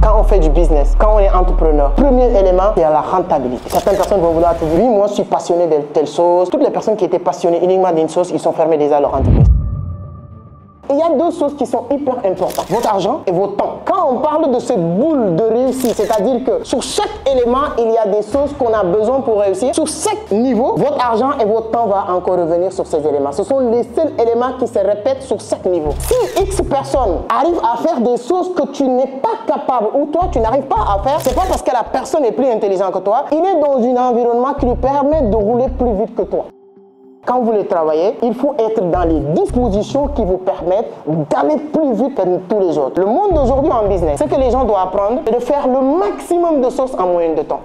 Quand on fait du business, quand on est entrepreneur, premier élément, c'est la rentabilité. Certaines personnes vont vouloir te dire, oui, moi je suis passionné de telle chose. Toutes les personnes qui étaient passionnées uniquement d'une chose, ils sont fermés déjà à leur entreprise. Il y a deux choses qui sont hyper importantes, votre argent et votre temps. Quand on parle de cette boule de réussite, c'est-à-dire que sur chaque élément, il y a des choses qu'on a besoin pour réussir. Sur chaque niveau, votre argent et votre temps vont encore revenir sur ces éléments. Ce sont les seuls éléments qui se répètent sur chaque niveau. Si X personne arrive à faire des choses que tu n'es pas capable ou toi tu n'arrives pas à faire, c'est pas parce que la personne est plus intelligente que toi, il est dans un environnement qui lui permet de rouler plus vite que toi. Quand vous voulez travailler, il faut être dans les dispositions qui vous permettent d'aller plus vite que tous les autres. Le monde d'aujourd'hui en business, ce que les gens doivent apprendre, c'est de faire le maximum de choses en moyenne de temps.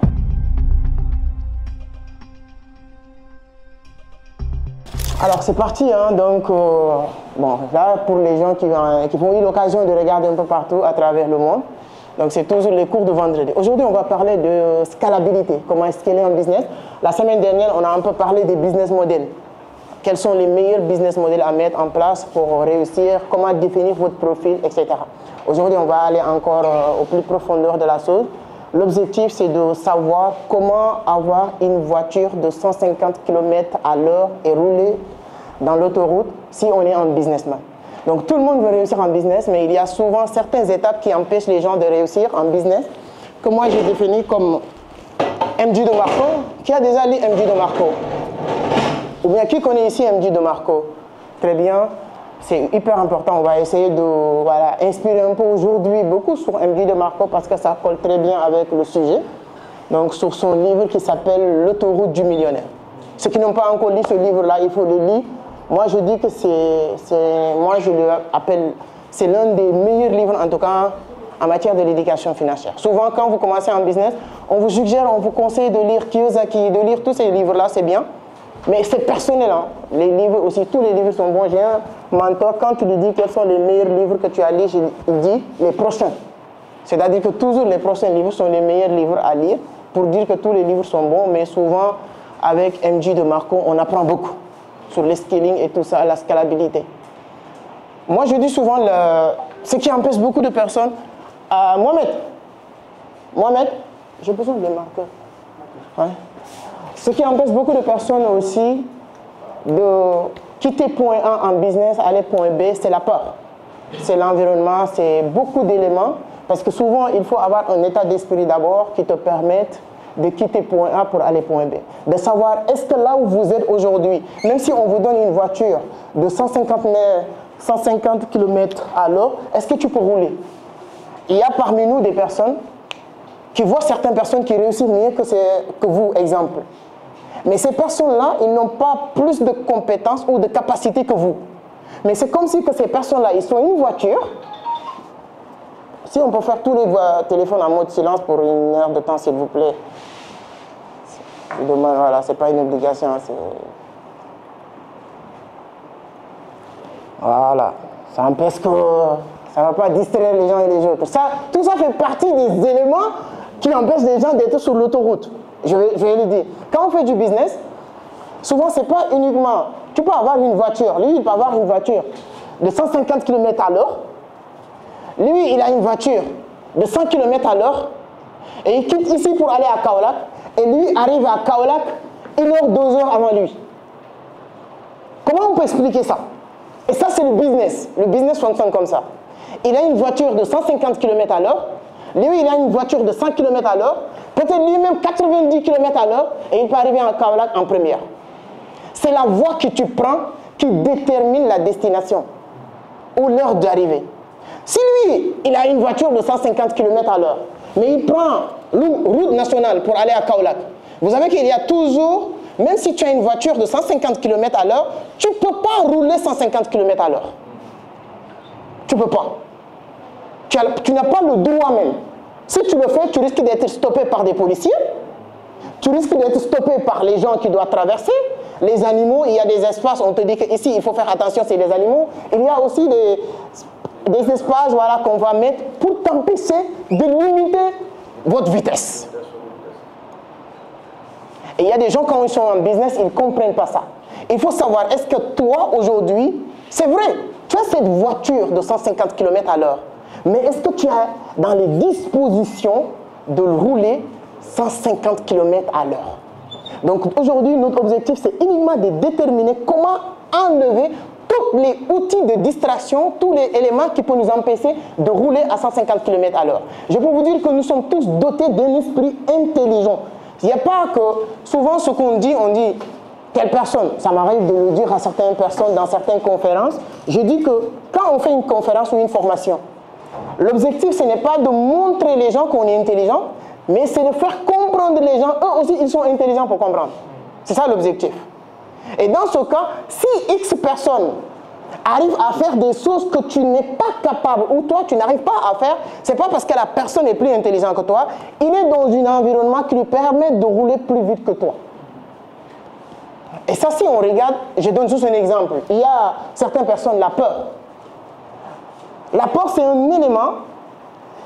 Alors c'est parti, hein, donc bon, là pour les gens qui ont eu l'occasion de regarder un peu partout à travers le monde, donc c'est toujours les cours de vendredi. Aujourd'hui on va parler de scalabilité, comment scaler un business. La semaine dernière on a un peu parlé des business models. Quels sont les meilleurs business models à mettre en place pour réussir, comment définir votre profil, etc. Aujourd'hui, on va aller encore au plus profondeur de la chose. L'objectif, c'est de savoir comment avoir une voiture de 150 km à l'heure et rouler dans l'autoroute si on est un businessman. Donc, tout le monde veut réussir en business, mais il y a souvent certaines étapes qui empêchent les gens de réussir en business, que moi, j'ai défini comme MJ de Marco. Qui a déjà lu MJ de Marco? Ou bien qui connaît ici MJ de Marco? Très bien, c'est hyper important. On va essayer de inspirer un peu aujourd'hui beaucoup sur MJ de Marco parce que ça colle très bien avec le sujet. Donc sur son livre qui s'appelle L'autoroute du millionnaire. Ceux qui n'ont pas encore lu ce livre-là, il faut le lire. Moi je dis que c'est l'un des meilleurs livres en tout cas en matière de l'éducation financière. Souvent quand vous commencez en business, on vous suggère, on vous conseille de lire Kiyosaki, de lire tous ces livres-là, c'est bien. Mais c'est personnel, hein. Les livres aussi, tous les livres sont bons. J'ai un mentor, quand tu lui dis quels sont les meilleurs livres que tu as lus, il dit les prochains. C'est-à-dire que toujours les prochains livres sont les meilleurs livres à lire pour dire que tous les livres sont bons, mais souvent avec MJ de Marco, on apprend beaucoup sur le scaling et tout ça, la scalabilité. Moi, je dis souvent, ce qui empêche beaucoup de personnes, Mohamed, j'ai besoin de marqueurs. Ouais. Ce qui empêche beaucoup de personnes aussi de quitter point A en business, aller point B, c'est la peur. C'est l'environnement, c'est beaucoup d'éléments. Parce que souvent, il faut avoir un état d'esprit d'abord qui te permette de quitter point A pour aller point B. De savoir, est-ce que là où vous êtes aujourd'hui, même si on vous donne une voiture de 150 km à l'heure, est-ce que tu peux rouler? Il y a parmi nous des personnes qui voient certaines personnes qui réussissent mieux que vous, exemple. Mais ces personnes-là, ils n'ont pas plus de compétences ou de capacités que vous. Mais c'est comme si que ces personnes-là, ils sont une voiture. Si on peut faire tous les téléphones en mode silence pour une heure de temps, s'il vous plaît. Je demande, voilà, c'est pas une obligation. Voilà. Ça empêche que ça ne va pas distraire les gens et les autres. Tout ça fait partie des éléments qui empêchent les gens d'être sur l'autoroute. Je vais le dire. Quand on fait du business, souvent c'est pas uniquement... Tu peux avoir une voiture. Lui, il peut avoir une voiture de 150 km à l'heure. Lui, il a une voiture de 100 km à l'heure. Et il quitte ici pour aller à Kaolack. Et lui arrive à Kaolack 1 heure, 2 heures avant lui. Comment on peut expliquer ça? Et ça, c'est le business. Le business fonctionne comme ça. Il a une voiture de 150 km à l'heure. Lui, il a une voiture de 100 km à l'heure. Peut-être lui-même 90 km à l'heure. Et il peut arriver à Kaolack en première. C'est la voie que tu prends qui détermine la destination ou l'heure d'arrivée. Si lui, il a une voiture de 150 km à l'heure, mais il prend route nationale pour aller à Kaolack, vous savez qu'il y a toujours, même si tu as une voiture de 150 km à l'heure, tu ne peux pas rouler 150 km à l'heure. Tu ne peux pas. Tu n'as pas le droit même. Si tu le fais, tu risques d'être stoppé par des policiers, tu risques d'être stoppé par les gens qui doivent traverser, les animaux, il y a des espaces, on te dit qu'ici, il faut faire attention, c'est les animaux. Il y a aussi des espaces voilà, qu'on va mettre pour t'empêcher de limiter votre vitesse. Et il y a des gens, quand ils sont en business, ils ne comprennent pas ça. Il faut savoir, est-ce que toi, aujourd'hui, c'est vrai, tu as cette voiture de 150 km à l'heure, Mais est-ce que tu es dans les dispositions de rouler 150 km à l'heure? Donc aujourd'hui, notre objectif, c'est uniquement de déterminer comment enlever tous les outils de distraction, tous les éléments qui peuvent nous empêcher de rouler à 150 km à l'heure. Je peux vous dire que nous sommes tous dotés d'un esprit intelligent. Il n'y a pas que, souvent ce qu'on dit, on dit, telle personne, ça m'arrive de le dire à certaines personnes dans certaines conférences, je dis que quand on fait une conférence ou une formation, l'objectif ce n'est pas de montrer les gens qu'on est intelligent, mais c'est de faire comprendre les gens, eux aussi ils sont intelligents pour comprendre. C'est ça l'objectif. Et dans ce cas, si X personnes arrivent à faire des choses que tu n'es pas capable ou toi tu n'arrives pas à faire, c'est pas parce que la personne est plus intelligente que toi, il est dans un environnement qui lui permet de rouler plus vite que toi. Et ça, si on regarde, je donne juste un exemple. Il y a certaines personnes, la peur. La peur, c'est un élément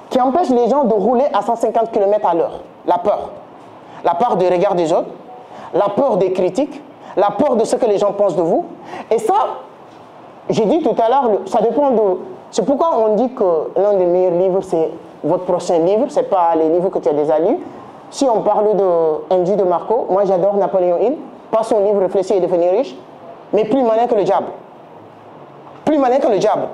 qui empêche les gens de rouler à 150 km à l'heure. La peur. La peur du regard des autres, la peur des critiques, la peur de ce que les gens pensent de vous. Et ça, j'ai dit tout à l'heure, ça dépend de... C'est pourquoi on dit que l'un des meilleurs livres, c'est votre prochain livre, ce n'est pas les livres que tu as déjà lus. Si on parle de Andy de Marco, moi j'adore Napoléon Hill, pas son livre Réfléchir et devenir riche, mais plus malin que le diable. Plus malin que le diable.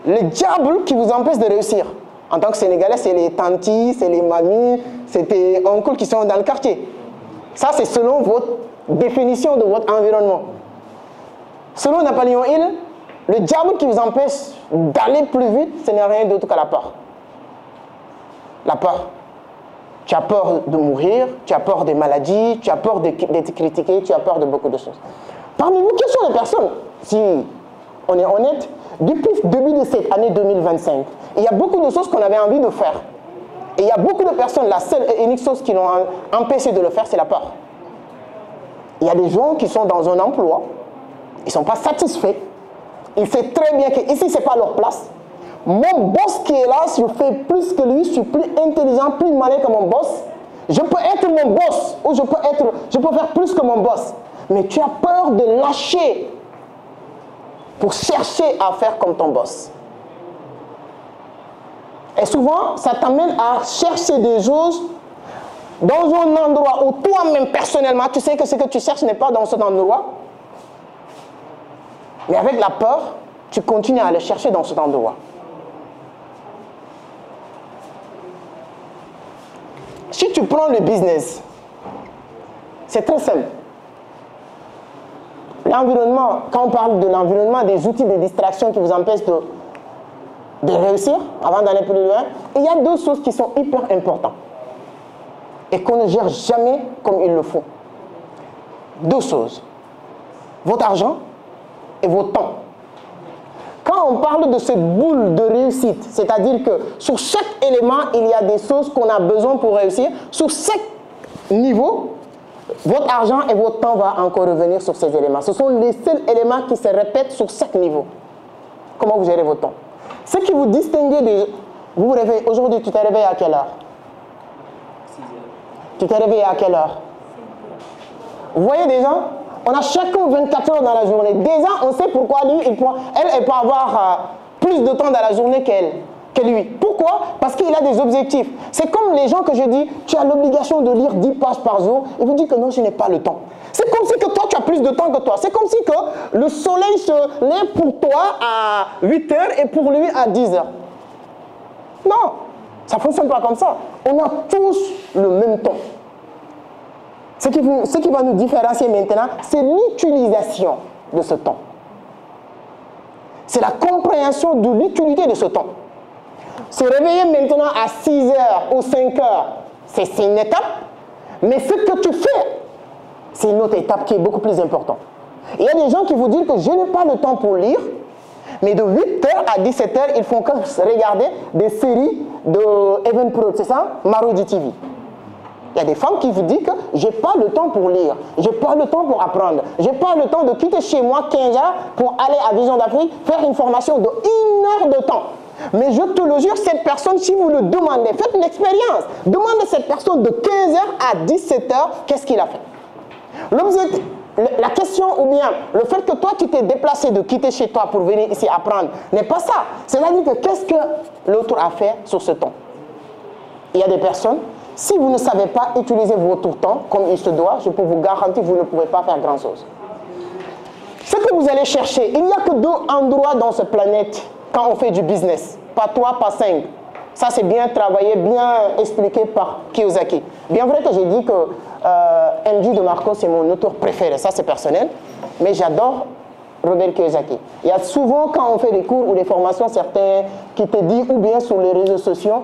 Le diable qui vous empêche de réussir. En tant que Sénégalais, c'est les tantis, c'est les mamies, c'est tes oncles qui sont dans le quartier. Ça, c'est selon votre définition de votre environnement. Selon Napoléon Hill, le diable qui vous empêche d'aller plus vite, ce n'est rien d'autre que la peur. La peur. Tu as peur de mourir, tu as peur des maladies, tu as peur d'être critiqué, tu as peur de beaucoup de choses. Parmi vous, quelles sont les personnes, si on est honnête, depuis le début de cette année 2025, il y a beaucoup de choses qu'on avait envie de faire. Et il y a beaucoup de personnes, la seule et unique chose qui l'ont empêché de le faire, c'est la peur. Il y a des gens qui sont dans un emploi, ils ne sont pas satisfaits, ils savent très bien qu'ici, ce n'est pas leur place. Mon boss qui est là, je fais plus que lui, je suis plus intelligent, plus malin que mon boss. Je peux être mon boss, ou je peux faire plus que mon boss. Mais tu as peur de lâcher pour chercher à faire comme ton boss. Et souvent, ça t'amène à chercher des choses dans un endroit où toi-même, personnellement, tu sais que ce que tu cherches n'est pas dans cet endroit. Mais avec la peur, tu continues à le chercher dans cet endroit. Si tu prends le business, c'est très simple. L'environnement, quand on parle de l'environnement, des outils de distraction qui vous empêchent de réussir, avant d'aller plus loin, il y a deux choses qui sont hyper importantes et qu'on ne gère jamais comme il le faut. Deux choses. Votre argent et votre temps. Quand on parle de cette boule de réussite, c'est-à-dire que sur chaque élément, il y a des choses qu'on a besoin pour réussir. Sur chaque niveau, votre argent et votre temps vont encore revenir sur ces éléments. Ce sont les seuls éléments qui se répètent sur chaque niveau. Comment vous gérez votre temps? Ce qui vous distingue des... Vous vous réveillez... Aujourd'hui, tu t'es réveillé à quelle heure? 6 heures. Tu t'es réveillé à quelle heure? Vous voyez des gens? On a chacun 24 heures dans la journée. Déjà, on sait pourquoi lui, elle peut avoir plus de temps dans la journée que lui. Pourquoi? Parce qu'il a des objectifs. C'est comme les gens que je dis, tu as l'obligation de lire 10 pages par jour. Ils vous disent que non, je n'ai pas le temps. C'est comme si que toi, tu as plus de temps que toi. C'est comme si que le soleil se lève pour toi à 8 heures et pour lui à 10 heures. Non, ça ne fonctionne pas comme ça. On a tous le même temps. Ce qui va nous différencier maintenant, c'est l'utilisation de ce temps. C'est la compréhension de l'utilité de ce temps. Se réveiller maintenant à 6 heures ou 5 heures, c'est une étape, mais ce que tu fais, c'est une autre étape qui est beaucoup plus importante. Il y a des gens qui vous disent que je n'ai pas le temps pour lire, mais de 8h à 17h, ils font que regarder des séries de Even Pro, c'est ça? Marodi TV. Il y a des femmes qui vous disent que je n'ai pas le temps pour lire, je n'ai pas le temps pour apprendre, je n'ai pas le temps de quitter chez moi 15 heures pour aller à Vision d'Afrique, faire une formation de 1 heure de temps. Mais je te le jure, cette personne, si vous le demandez, faites une expérience. Demandez cette personne de 15h à 17h, qu'est-ce qu'il a fait? La question, ou bien le fait que toi, tu t'es déplacé de quitter chez toi pour venir ici apprendre, n'est pas ça. C'est-à-dire que qu'est-ce que l'autre a fait sur ce temps? Il y a des personnes, si vous ne savez pas utiliser votre temps comme il se doit, je peux vous garantir que vous ne pouvez pas faire grand-chose. Ce que vous allez chercher, il n'y a que 2 endroits dans cette planète quand on fait du business. Pas 3, pas 5. Ça, c'est bien travaillé, bien expliqué par Kiyosaki. Bien vrai que j'ai dit que MJ de Marco, c'est mon auteur préféré. Ça, c'est personnel. Mais j'adore Robert Kiyosaki. Il y a souvent, quand on fait des cours ou des formations, certains qui te disent, ou bien sur les réseaux sociaux,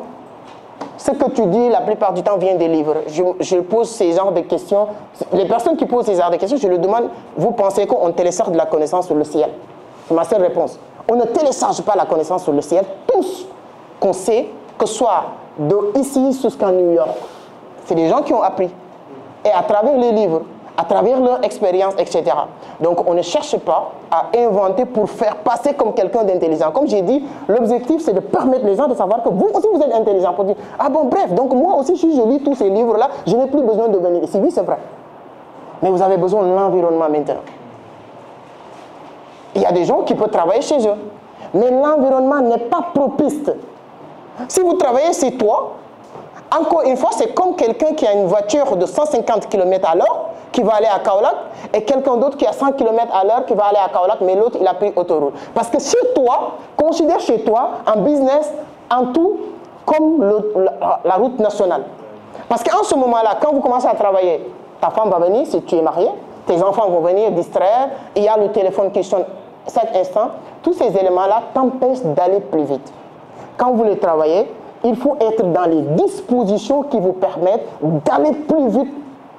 ce que tu dis, la plupart du temps, vient des livres. Je pose ces genres de questions. Les personnes qui posent ces genres de questions, je leur demande, vous pensez qu'on télécharge de la connaissance sur le ciel? C'est ma seule réponse. On ne télécharge pas la connaissance sur le ciel. Tous qu'on sait, que ce soit d'ici jusqu'à New York, c'est des gens qui ont appris. Et à travers les livres, à travers leur expérience, etc. Donc on ne cherche pas à inventer pour faire passer comme quelqu'un d'intelligent. Comme j'ai dit, l'objectif c'est de permettre les gens de savoir que vous aussi vous êtes intelligent. Pour dire, ah bon bref, donc moi aussi si je lis tous ces livres-là, je n'ai plus besoin de venir ici. Oui, c'est vrai. Mais vous avez besoin de l'environnement maintenant. Il y a des gens qui peuvent travailler chez eux. Mais l'environnement n'est pas propice. Si vous travaillez chez toi, encore une fois, c'est comme quelqu'un qui a une voiture de 150 km à l'heure qui va aller à Kaolack et quelqu'un d'autre qui a 100 km à l'heure qui va aller à Kaolack, mais l'autre, il a pris autoroute. Parce que chez toi, considère chez toi un business en tout comme la route nationale. Parce qu'en ce moment-là, quand vous commencez à travailler, ta femme va venir, si tu es marié, tes enfants vont venir distraire, il y a le téléphone qui sonne cet instant. Tous ces éléments-là t'empêchent d'aller plus vite. Quand vous les travaillez, il faut être dans les dispositions qui vous permettent d'aller plus vite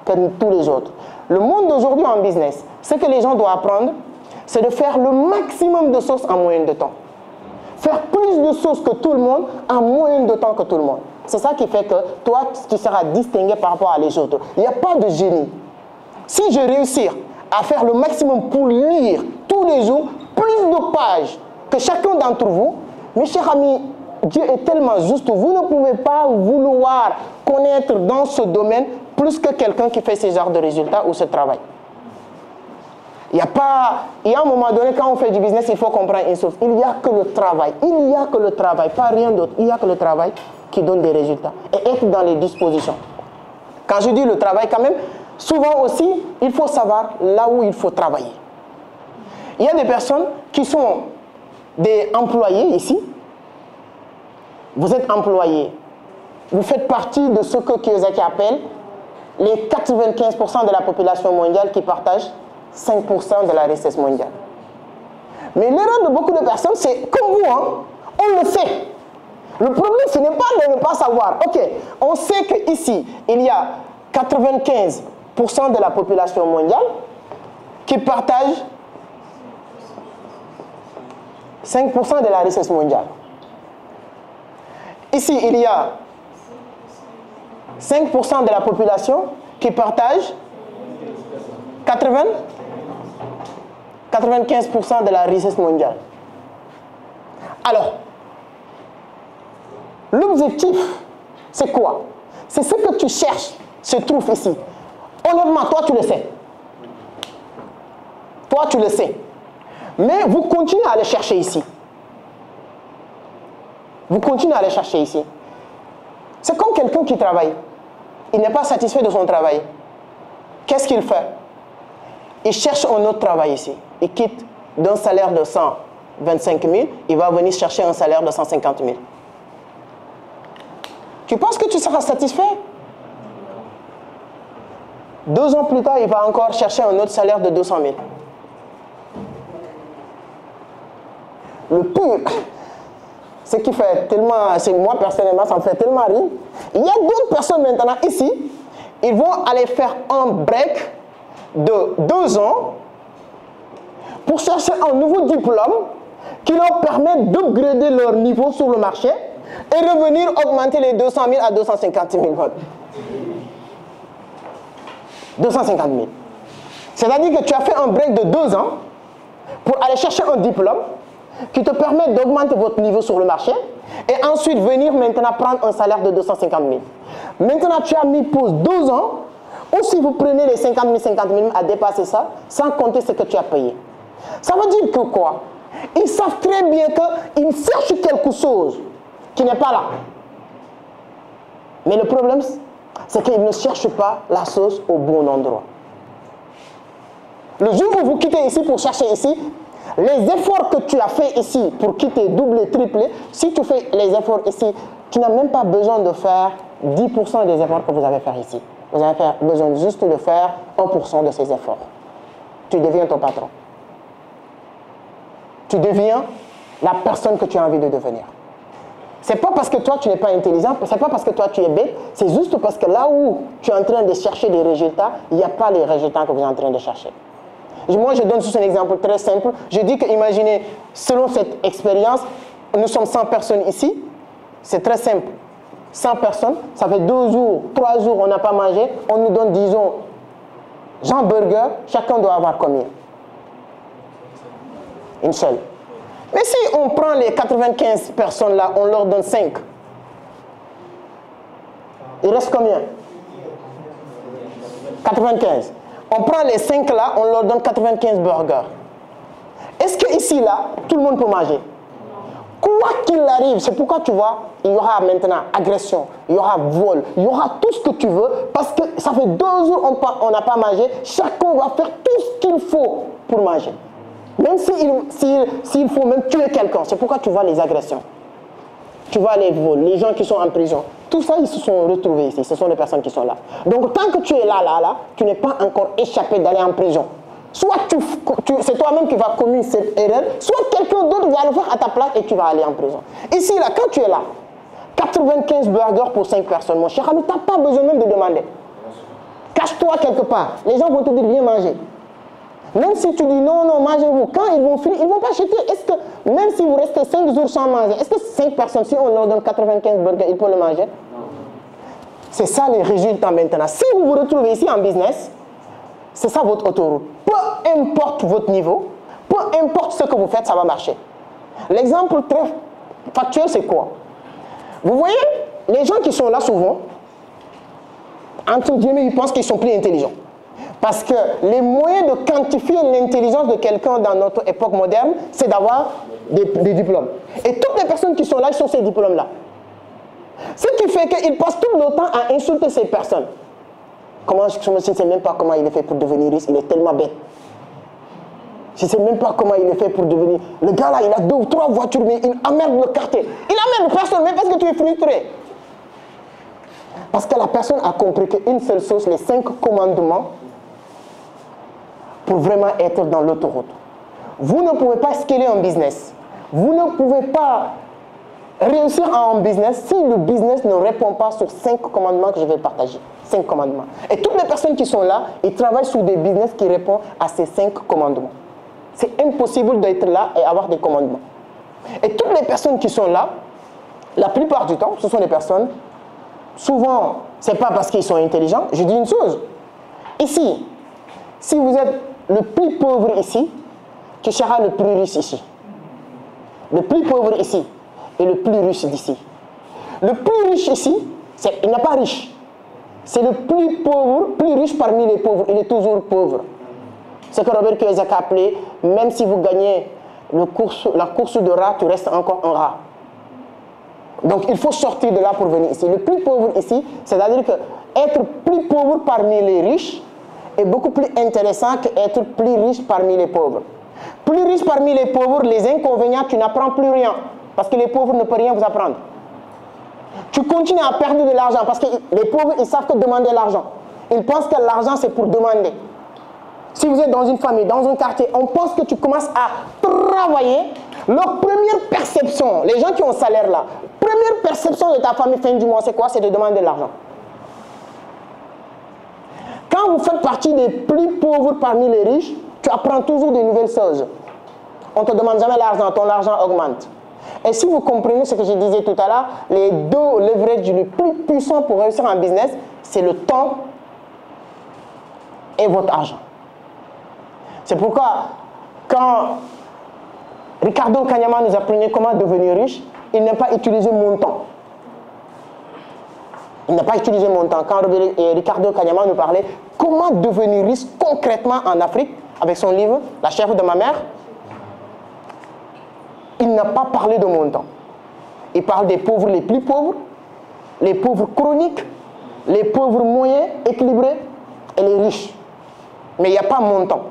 que tous les autres. Le monde d'aujourd'hui en business, ce que les gens doivent apprendre, c'est de faire le maximum de choses en moins de temps. Faire plus de choses que tout le monde en moins de temps que tout le monde. C'est ça qui fait que toi, tu seras distingué par rapport à les autres. Il n'y a pas de génie. Si je réussis à faire le maximum pour lire tous les jours plus de pages que chacun d'entre vous, mes chers amis, Dieu est tellement juste, vous ne pouvez pas vouloir connaître dans ce domaine plus que quelqu'un qui fait ce genre de résultats ou ce travail. Il y a un moment donné, quand on fait du business, il faut comprendre une chose. Il n'y a que le travail. Il n'y a que le travail, pas rien d'autre. Il n'y a que le travail qui donne des résultats. Et être dans les dispositions. Quand je dis le travail, quand même, souvent aussi, il faut savoir là où il faut travailler. Il y a des personnes qui sont des employés ici. Vous êtes employé. Vous faites partie de ce que Kiyosaki appelle les 95% de la population mondiale qui partagent 5% de la richesse mondiale. Mais l'erreur de beaucoup de personnes, c'est comme vous, hein, on le sait. Le problème, ce n'est pas de ne pas savoir. Ok, on sait qu'ici, il y a 95% de la population mondiale qui partagent 5% de la richesse mondiale. Ici, il y a 5% de la population qui partage 95% de la richesse mondiale. Alors, l'objectif, c'est quoi? C'est ce que tu cherches, se trouve ici. Honnêtement, toi, tu le sais. Toi, tu le sais. Mais vous continuez à aller chercher ici. Vous continuez à aller chercher ici. C'est comme quelqu'un qui travaille. Il n'est pas satisfait de son travail. Qu'est-ce qu'il fait? Il cherche un autre travail ici. Il quitte d'un salaire de 125 000, il va venir chercher un salaire de 150 000. Tu penses que tu seras satisfait? 2 ans plus tard, il va encore chercher un autre salaire de 200 000. Le pire, ce qui fait tellement, c'est moi personnellement, ça me fait tellement rire. Il y a d'autres personnes maintenant ici, ils vont aller faire un break de 2 ans pour chercher un nouveau diplôme qui leur permet d'upgrader leur niveau sur le marché et revenir augmenter les 200 000 à 250 000 votes. 250 000. C'est-à-dire que tu as fait un break de 2 ans pour aller chercher un diplôme qui te permet d'augmenter votre niveau sur le marché et ensuite venir maintenant prendre un salaire de 250 000. Maintenant, tu as mis pause 2 ans Ou si vous prenez les 50 000 à dépasser ça, sans compter ce que tu as payé. Ça veut dire que quoi? Ils savent très bien qu'ils cherchent quelque chose qui n'est pas là. Mais le problème, c'est qu'ils ne cherchent pas la sauce au bon endroit. Le jour où vous quittez ici pour chercher ici, les efforts que tu as fait ici pour quitter doubler, tripler, si tu fais les efforts ici, tu n'as même pas besoin de faire 10% des efforts que vous avez fait ici. Vous avez besoin juste de faire 1% de ces efforts. Tu deviens ton patron. Tu deviens la personne que tu as envie de devenir. C'est pas parce que toi tu n'es pas intelligent, c'est pas parce que toi tu es bête, c'est juste parce que là où tu es en train de chercher des résultats, il n'y a pas les résultats que vous êtes en train de chercher. Moi je donne juste un exemple très simple. Je dis que imaginez, selon cette expérience, nous sommes 100 personnes ici, c'est très simple. 100 personnes, ça fait 2 jours, 3 jours on n'a pas mangé, on nous donne disons Jean Burger, chacun doit avoir combien? Une seule. Mais si on prend les 95 personnes là, on leur donne 5. Il reste combien? 95. On prend les 5 là, on leur donne 95 burgers. Est-ce que ici là, tout le monde peut manger? Quoi qu'il arrive, c'est pourquoi tu vois, il y aura maintenant agression, il y aura vol, il y aura tout ce que tu veux, parce que ça fait 2 jours on n'a pas mangé, chacun va faire tout ce qu'il faut pour manger. Même s'il faut même tuer quelqu'un, c'est pourquoi tu vois les agressions. Tu vois les vols, les gens qui sont en prison. Tout ça, ils se sont retrouvés ici. Ce sont les personnes qui sont là. Donc, tant que tu es là, tu n'es pas encore échappé d'aller en prison. Soit c'est toi-même qui vas commettre cette erreur, soit quelqu'un d'autre va le faire à ta place et tu vas aller en prison. Ici, là, quand tu es là, 95 burgers pour 5 personnes, mon cher ami, tu n'as pas besoin même de demander. Cache-toi quelque part. Les gens vont te dire, viens manger. Même si tu dis non, non, mangez-vous, quand ils vont finir, ils ne vont pas acheter. Est-ce que, même si vous restez 5 jours sans manger, est-ce que 5 personnes, si on leur donne 95 burgers, ils peuvent le manger? C'est ça les résultats maintenant. Si vous vous retrouvez ici en business, c'est ça votre autoroute. Peu importe votre niveau, peu importe ce que vous faites, ça va marcher. L'exemple très factuel, c'est quoi? Vous voyez, les gens qui sont là souvent, entre guillemets, ils pensent qu'ils sont plus intelligents. Parce que les moyens de quantifier l'intelligence de quelqu'un dans notre époque moderne, c'est d'avoir des diplômes. Et toutes les personnes qui sont là, ils sont ces diplômes-là. Ce qui fait qu'ils passent tout le temps à insulter ces personnes. Je ne sais même pas comment il est fait pour devenir riche, il est tellement bête. Je ne sais même pas comment il est fait pour devenir... Le gars là, il a 2 ou 3 voitures, mais il emmerde le quartier. Il emmerde personne, même parce que tu es frustré. Parce que la personne a compris qu'une seule chose, les 5 commandements, pour vraiment être dans l'autoroute. Vous ne pouvez pas scaler un business. Vous ne pouvez pas réussir en business si le business ne répond pas sur 5 commandements que je vais partager. 5 commandements. Et toutes les personnes qui sont là, ils travaillent sur des business qui répondent à ces 5 commandements. C'est impossible d'être là et avoir des commandements. Et toutes les personnes qui sont là, la plupart du temps, ce sont des personnes, souvent, ce n'est pas parce qu'ils sont intelligents. Je dis une chose. Ici, si vous êtes le plus pauvre ici, tu seras le plus riche ici. Le plus pauvre ici et le plus riche d'ici. Le plus riche ici, il n'est pas riche. C'est le plus pauvre, plus riche parmi les pauvres. Il est toujours pauvre. Ce que Robert Kiyosaki a appelé, même si vous gagnez la course de rat, tu restes encore un rat. Donc il faut sortir de là pour venir ici. Le plus pauvre ici, c'est-à-dire que être plus pauvre parmi les riches est beaucoup plus intéressant qu'être plus riche parmi les pauvres. Plus riche parmi les pauvres, les inconvénients, tu n'apprends plus rien. Parce que les pauvres ne peuvent rien vous apprendre. Tu continues à perdre de l'argent parce que les pauvres, ils savent que demander l'argent. Ils pensent que l'argent, c'est pour demander. Si vous êtes dans une famille, dans un quartier, on pense que tu commences à travailler. Leur première perception, les gens qui ont un salaire là, première perception de ta famille fin du mois, c'est quoi? C'est de demander de l'argent. Quand vous faites partie des plus pauvres parmi les riches, tu apprends toujours de nouvelles choses. On ne te demande jamais l'argent, ton argent augmente. Et si vous comprenez ce que je disais tout à l'heure, les 2 leverages les plus puissants pour réussir en business, c'est le temps et votre argent. C'est pourquoi, quand Ricardo Kanyama nous apprenait comment devenir riche, il n'a pas utilisé mon temps. Il n'a pas utilisé mon temps. Quand Ricardo Kanyama nous parlait comment devenir riche concrètement en Afrique, avec son livre « La chèvre de ma mère », il n'a pas parlé de mon temps. Il parle des pauvres les plus pauvres, les pauvres chroniques, les pauvres moyens, équilibrés et les riches. Mais il n'y a pas mon temps.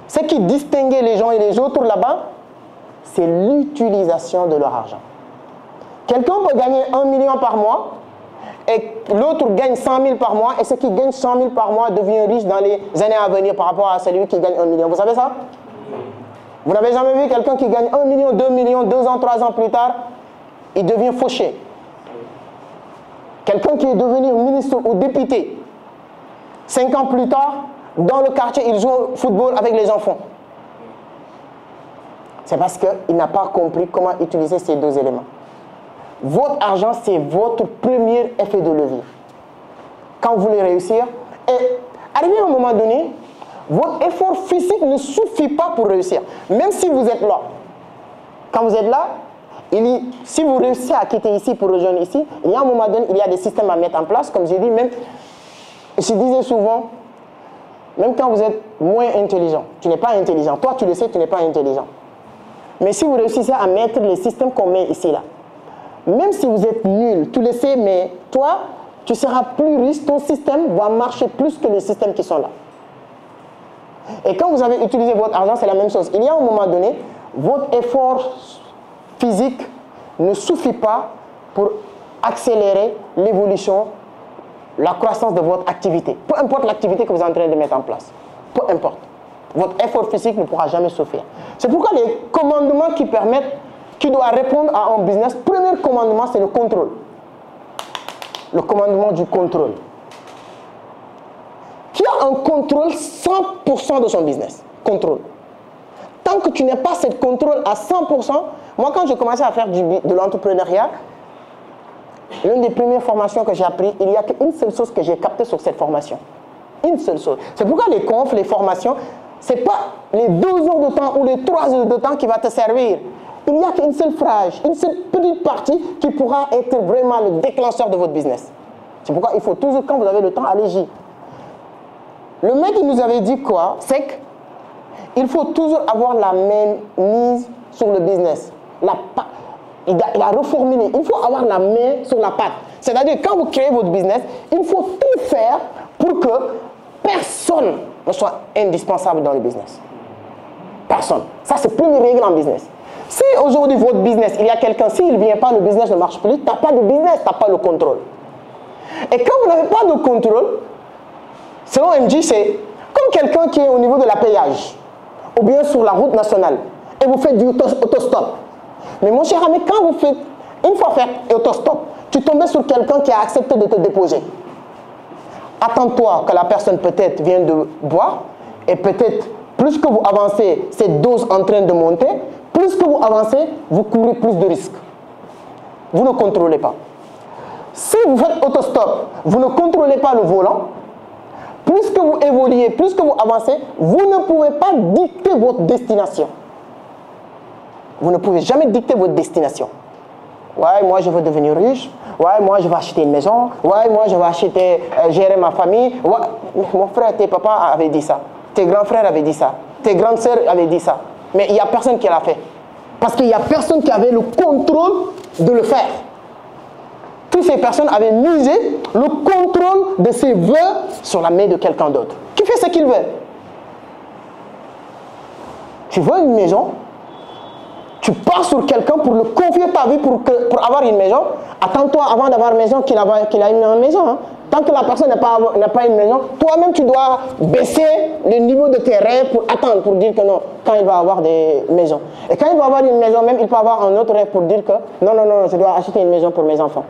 Ce qui distinguait les gens et les autres là-bas, c'est l'utilisation de leur argent. Quelqu'un peut gagner 1 million par mois et l'autre gagne 100 000 par mois et ce qui gagne 100 000 par mois devient riche dans les années à venir par rapport à celui qui gagne 1 million. Vous savez ça? Vous n'avez jamais vu quelqu'un qui gagne 1 million, 2 millions, 2 ans, 3 ans plus tard, il devient fauché. Quelqu'un qui est devenu ministre ou député, 5 ans plus tard, dans le quartier, il joue au football avec les enfants. C'est parce qu'il n'a pas compris comment utiliser ces deux éléments. Votre argent, c'est votre premier effet de levier. Quand vous voulez réussir, et arrivé à un moment donné, votre effort physique ne suffit pas pour réussir. Même si vous êtes là. Quand vous êtes là, si vous réussissez à quitter ici pour rejoindre ici, il y a un moment donné, il y a des systèmes à mettre en place. Comme j'ai dit, même, je disais souvent, même quand vous êtes moins intelligent, tu n'es pas intelligent. Toi, tu le sais, tu n'es pas intelligent. Mais si vous réussissez à mettre les systèmes qu'on met ici, là, même si vous êtes nul, tu le sais, mais toi, tu seras plus riche, ton système va marcher plus que les systèmes qui sont là. Et quand vous avez utilisé votre argent, c'est la même chose. Il y a un moment donné, votre effort physique ne suffit pas pour accélérer l'évolution, la croissance de votre activité. Peu importe l'activité que vous êtes en train de mettre en place. Peu importe. Votre effort physique ne pourra jamais suffire. C'est pourquoi les commandements qui doivent répondre à un business, le premier commandement, c'est le contrôle. Le commandement du contrôle. Qui a un contrôle 100% de son business. Contrôle. Tant que tu n'as pas ce contrôle à 100%, moi quand j'ai commencé à faire de l'entrepreneuriat, l'une des premières formations que j'ai apprises, il n'y a qu'une seule chose que j'ai captée sur cette formation. Une seule chose. C'est pourquoi les confs, les formations, ce n'est pas les 2 heures de temps ou les 3 heures de temps qui va te servir. Il n'y a qu'une seule phrase, une seule petite partie qui pourra être vraiment le déclencheur de votre business. C'est pourquoi il faut toujours, quand vous avez le temps, allez-y. Le mec, il nous avait dit quoi? C'est qu'il faut toujours avoir la main mise sur le business. Il a reformulé. Il faut avoir la main sur la patte. C'est-à-dire, quand vous créez votre business, il faut tout faire pour que personne ne soit indispensable dans le business. Personne. Ça, c'est la première règle en business. Si aujourd'hui, votre business, il y a quelqu'un, s'il ne vient pas, le business ne marche plus, tu n'as pas de business, tu n'as pas le contrôle. Et quand vous n'avez pas de contrôle, selon MJ, c'est comme quelqu'un qui est au niveau de la péage, ou bien sur la route nationale, et vous faites du autostop. Mais mon cher ami, quand vous faites, une fois fait autostop, tu tombes sur quelqu'un qui a accepté de te déposer. Attends-toi que la personne peut-être vienne de boire, et peut-être plus que vous avancez, cette dose en train de monter, plus que vous avancez, vous courez plus de risques. Vous ne contrôlez pas. Si vous faites autostop, vous ne contrôlez pas le volant, plus que vous évoluez, plus que vous avancez, vous ne pouvez pas dicter votre destination. Vous ne pouvez jamais dicter votre destination. Ouais, moi je veux devenir riche. Ouais, moi je vais acheter une maison. Ouais, moi je vais acheter, gérer ma famille. Ouais. Mon frère, tes papas avaient dit ça. Tes grands frères avaient dit ça. Tes grandes sœurs avaient dit ça. Mais il n'y a personne qui l'a fait. Parce qu'il n'y a personne qui avait le contrôle de le faire. Toutes ces personnes avaient misé le contrôle de ses vœux sur la main de quelqu'un d'autre. Qui fait ce qu'il veut. Tu veux une maison, tu pars sur quelqu'un pour le confier ta vie pour avoir une maison. Attends-toi avant d'avoir une maison qu'il a une maison. Hein. Tant que la personne n'a pas une maison, toi-même tu dois baisser le niveau de tes rêves pour attendre, pour dire que non, quand il va avoir des maisons. Et quand il va avoir une maison, même il peut avoir un autre rêve pour dire que non, non, non, je dois acheter une maison pour mes enfants.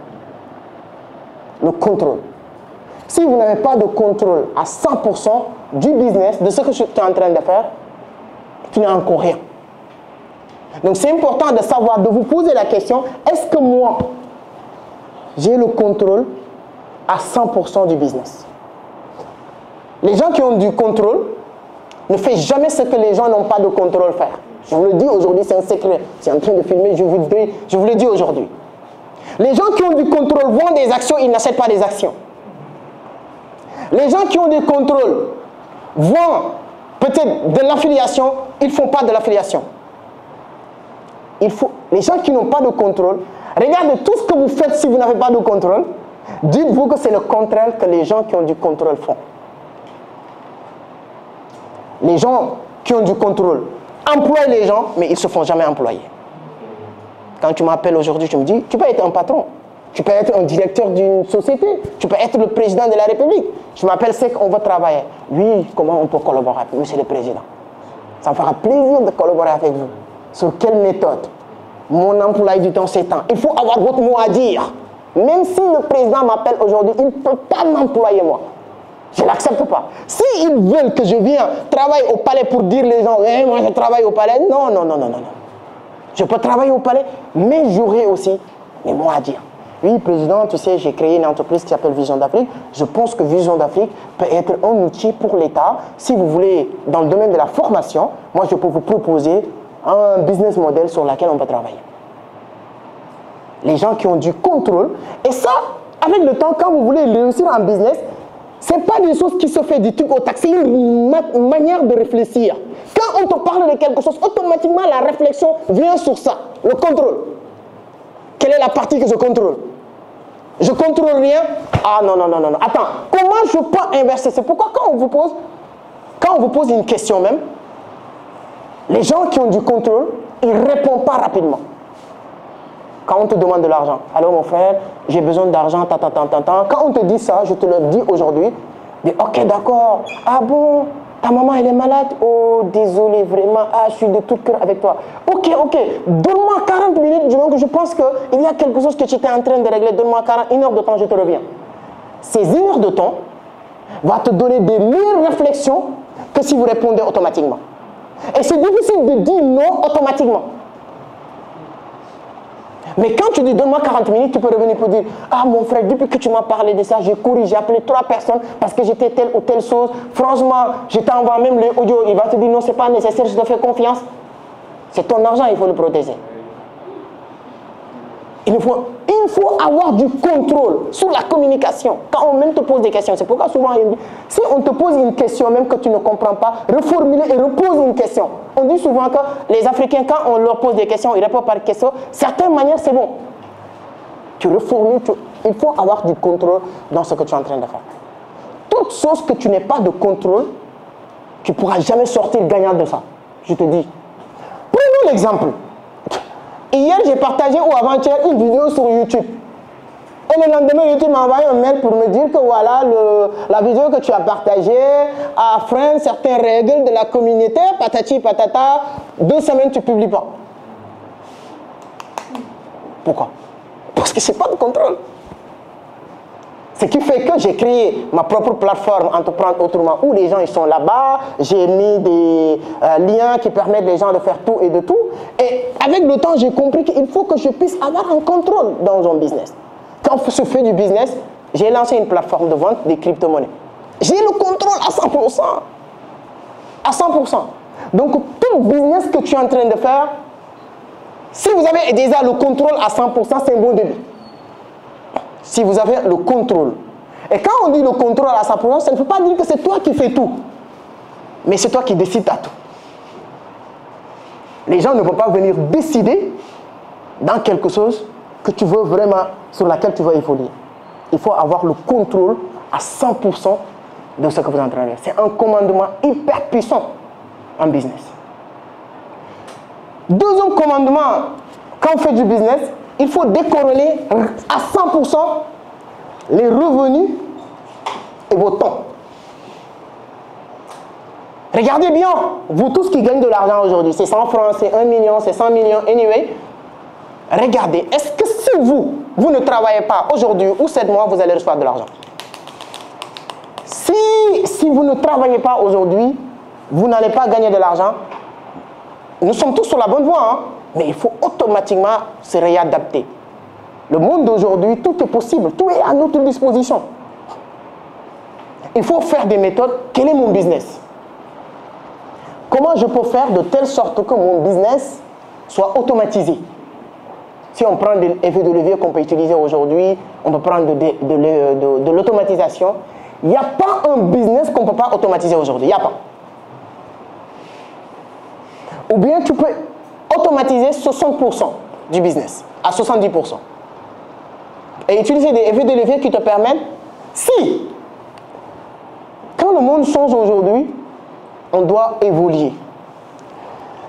Le contrôle. Si vous n'avez pas de contrôle à 100% du business, de ce que tu es en train de faire, tu n'as encore rien. Donc c'est important de savoir, de vous poser la question, est-ce que moi, j'ai le contrôle à 100% du business? Les gens qui ont du contrôle ne font jamais ce que les gens n'ont pas de contrôle faire. Je vous le dis aujourd'hui, c'est un secret. C'est en train de filmer, je vous le dis aujourd'hui. Les gens qui ont du contrôle vendent des actions, ils n'achètent pas des actions. Les gens qui ont du contrôle vendent peut-être de l'affiliation, ils ne font pas de l'affiliation. Les gens qui n'ont pas de contrôle, regardez tout ce que vous faites si vous n'avez pas de contrôle, dites-vous que c'est le contraire que les gens qui ont du contrôle font. Les gens qui ont du contrôle emploient les gens, mais ils ne se font jamais employer. Quand tu m'appelles aujourd'hui, tu me dis, tu peux être un patron, tu peux être un directeur d'une société, tu peux être le président de la République. Je m'appelle, c'est qu'on va travailler. Oui, comment on peut collaborer avec Monsieur le Président? Ça me fera plaisir de collaborer avec vous. Sur quelle méthode? Mon emploi du temps, c'est temps. Il faut avoir votre mot à dire. Même si le président m'appelle aujourd'hui, il ne peut pas m'employer moi. Je ne l'accepte pas. S'ils veulent que je vienne travailler au palais pour dire les gens, hey, moi je travaille au palais, non, non, non, non, non. Je peux travailler au palais, mais j'aurai aussi mes mots à dire. Oui, président, tu sais, j'ai créé une entreprise qui s'appelle Vision d'Afrique. Je pense que Vision d'Afrique peut être un outil pour l'État. Si vous voulez, dans le domaine de la formation, moi je peux vous proposer un business model sur lequel on peut travailler. Les gens qui ont du contrôle, et ça, avec le temps, quand vous voulez réussir en business, ce n'est pas des choses qui se font du truc au tac, c'est une manière de réfléchir. Quand on te parle de quelque chose, automatiquement la réflexion vient sur ça, le contrôle. Quelle est la partie que je contrôle? Je contrôle rien? Ah non, non, non, non. Attends, comment je peux inverser? C'est pourquoi quand on vous pose une question même, les gens qui ont du contrôle, ils ne répondent pas rapidement. Quand on te demande de l'argent, alors mon frère, j'ai besoin d'argent, quand on te dit ça, je te le dis aujourd'hui, dis ok d'accord, ah bon, ta maman elle est malade, oh désolé vraiment, ah je suis de tout cœur avec toi. Ok, donne-moi 40 minutes, donc je pense qu'il y a quelque chose que tu étais en train de régler, donne-moi 1 heure de temps, je te reviens. Ces 1 heure de temps va te donner des meilleures réflexions que si vous répondez automatiquement. Et c'est difficile de dire non automatiquement. Mais quand tu dis donne-moi 40 minutes, tu peux revenir pour dire ah mon frère, depuis que tu m'as parlé de ça, j'ai couru, j'ai appelé 3 personnes parce que j'étais telle ou telle chose. Franchement, je t'envoie même les audios. Il va te dire non, c'est pas nécessaire, je te fais confiance. C'est ton argent, il faut le protéger. Il faut avoir du contrôle sur la communication. Quand on même te pose des questions, c'est pourquoi souvent, si on te pose une question même que tu ne comprends pas, reformule et repose une question. On dit souvent que les Africains, quand on leur pose des questions, ils répondent par question. Certaines manières, c'est bon. Tu reformules, il faut avoir du contrôle dans ce que tu es en train de faire. Toute chose que tu n'aies pas de contrôle, tu ne pourras jamais sortir gagnant de ça. Je te dis. Prenons l'exemple. Hier, j'ai partagé ou avant-hier une vidéo sur YouTube. Et le lendemain, YouTube m'a envoyé un mail pour me dire que voilà, la vidéo que tu as partagée affreine certaines règles de la communauté, patati patata, 2 semaines, tu ne publies pas. Pourquoi? Parce que je n'ai pas de contrôle. Ce qui fait que j'ai créé ma propre plateforme Entreprendre Autrement où les gens ils sont là-bas. J'ai mis des liens qui permettent les gens de faire tout et de tout. Et avec le temps, j'ai compris qu'il faut que je puisse avoir un contrôle dans un business. Quand je fais du business, j'ai lancé une plateforme de vente des crypto-monnaies. J'ai le contrôle à 100%. À 100%. Donc, tout business que tu es en train de faire, si vous avez déjà le contrôle à 100%, c'est un bon début. Si vous avez le contrôle. Et quand on dit le contrôle à 100%, ça ne veut pas dire que c'est toi qui fais tout. Mais c'est toi qui décides à tout. Les gens ne vont pas venir décider dans quelque chose que tu veux vraiment, sur laquelle tu veux évoluer. Il faut avoir le contrôle à 100% de ce que vous êtes en train de faire. C'est un commandement hyper puissant en business. Deuxième commandement, quand on fait du business, il faut décorréler à 100% les revenus et vos temps. Regardez bien, vous tous qui gagnez de l'argent aujourd'hui, c'est 100 francs, c'est 1 million, c'est 100 millions, anyway. Regardez, est-ce que si vous ne travaillez pas aujourd'hui ou 7 mois, vous allez recevoir de l'argent? Si vous ne travaillez pas aujourd'hui, vous n'allez pas gagner de l'argent. Nous sommes tous sur la bonne voie, hein? Mais il faut automatiquement se réadapter. Le monde d'aujourd'hui, tout est possible, tout est à notre disposition. Il faut faire des méthodes. Quel est mon business? Comment je peux faire de telle sorte que mon business soit automatisé? Si on prend des effets de levier qu'on peut utiliser aujourd'hui, on peut prendre de l'automatisation. Il n'y a pas un business qu'on ne peut pas automatiser aujourd'hui. Il n'y a pas. Ou bien tu peux automatiser 60% du business, à 70%. Et utiliser des effets de levier qui te permettent, si, quand le monde change aujourd'hui, on doit évoluer.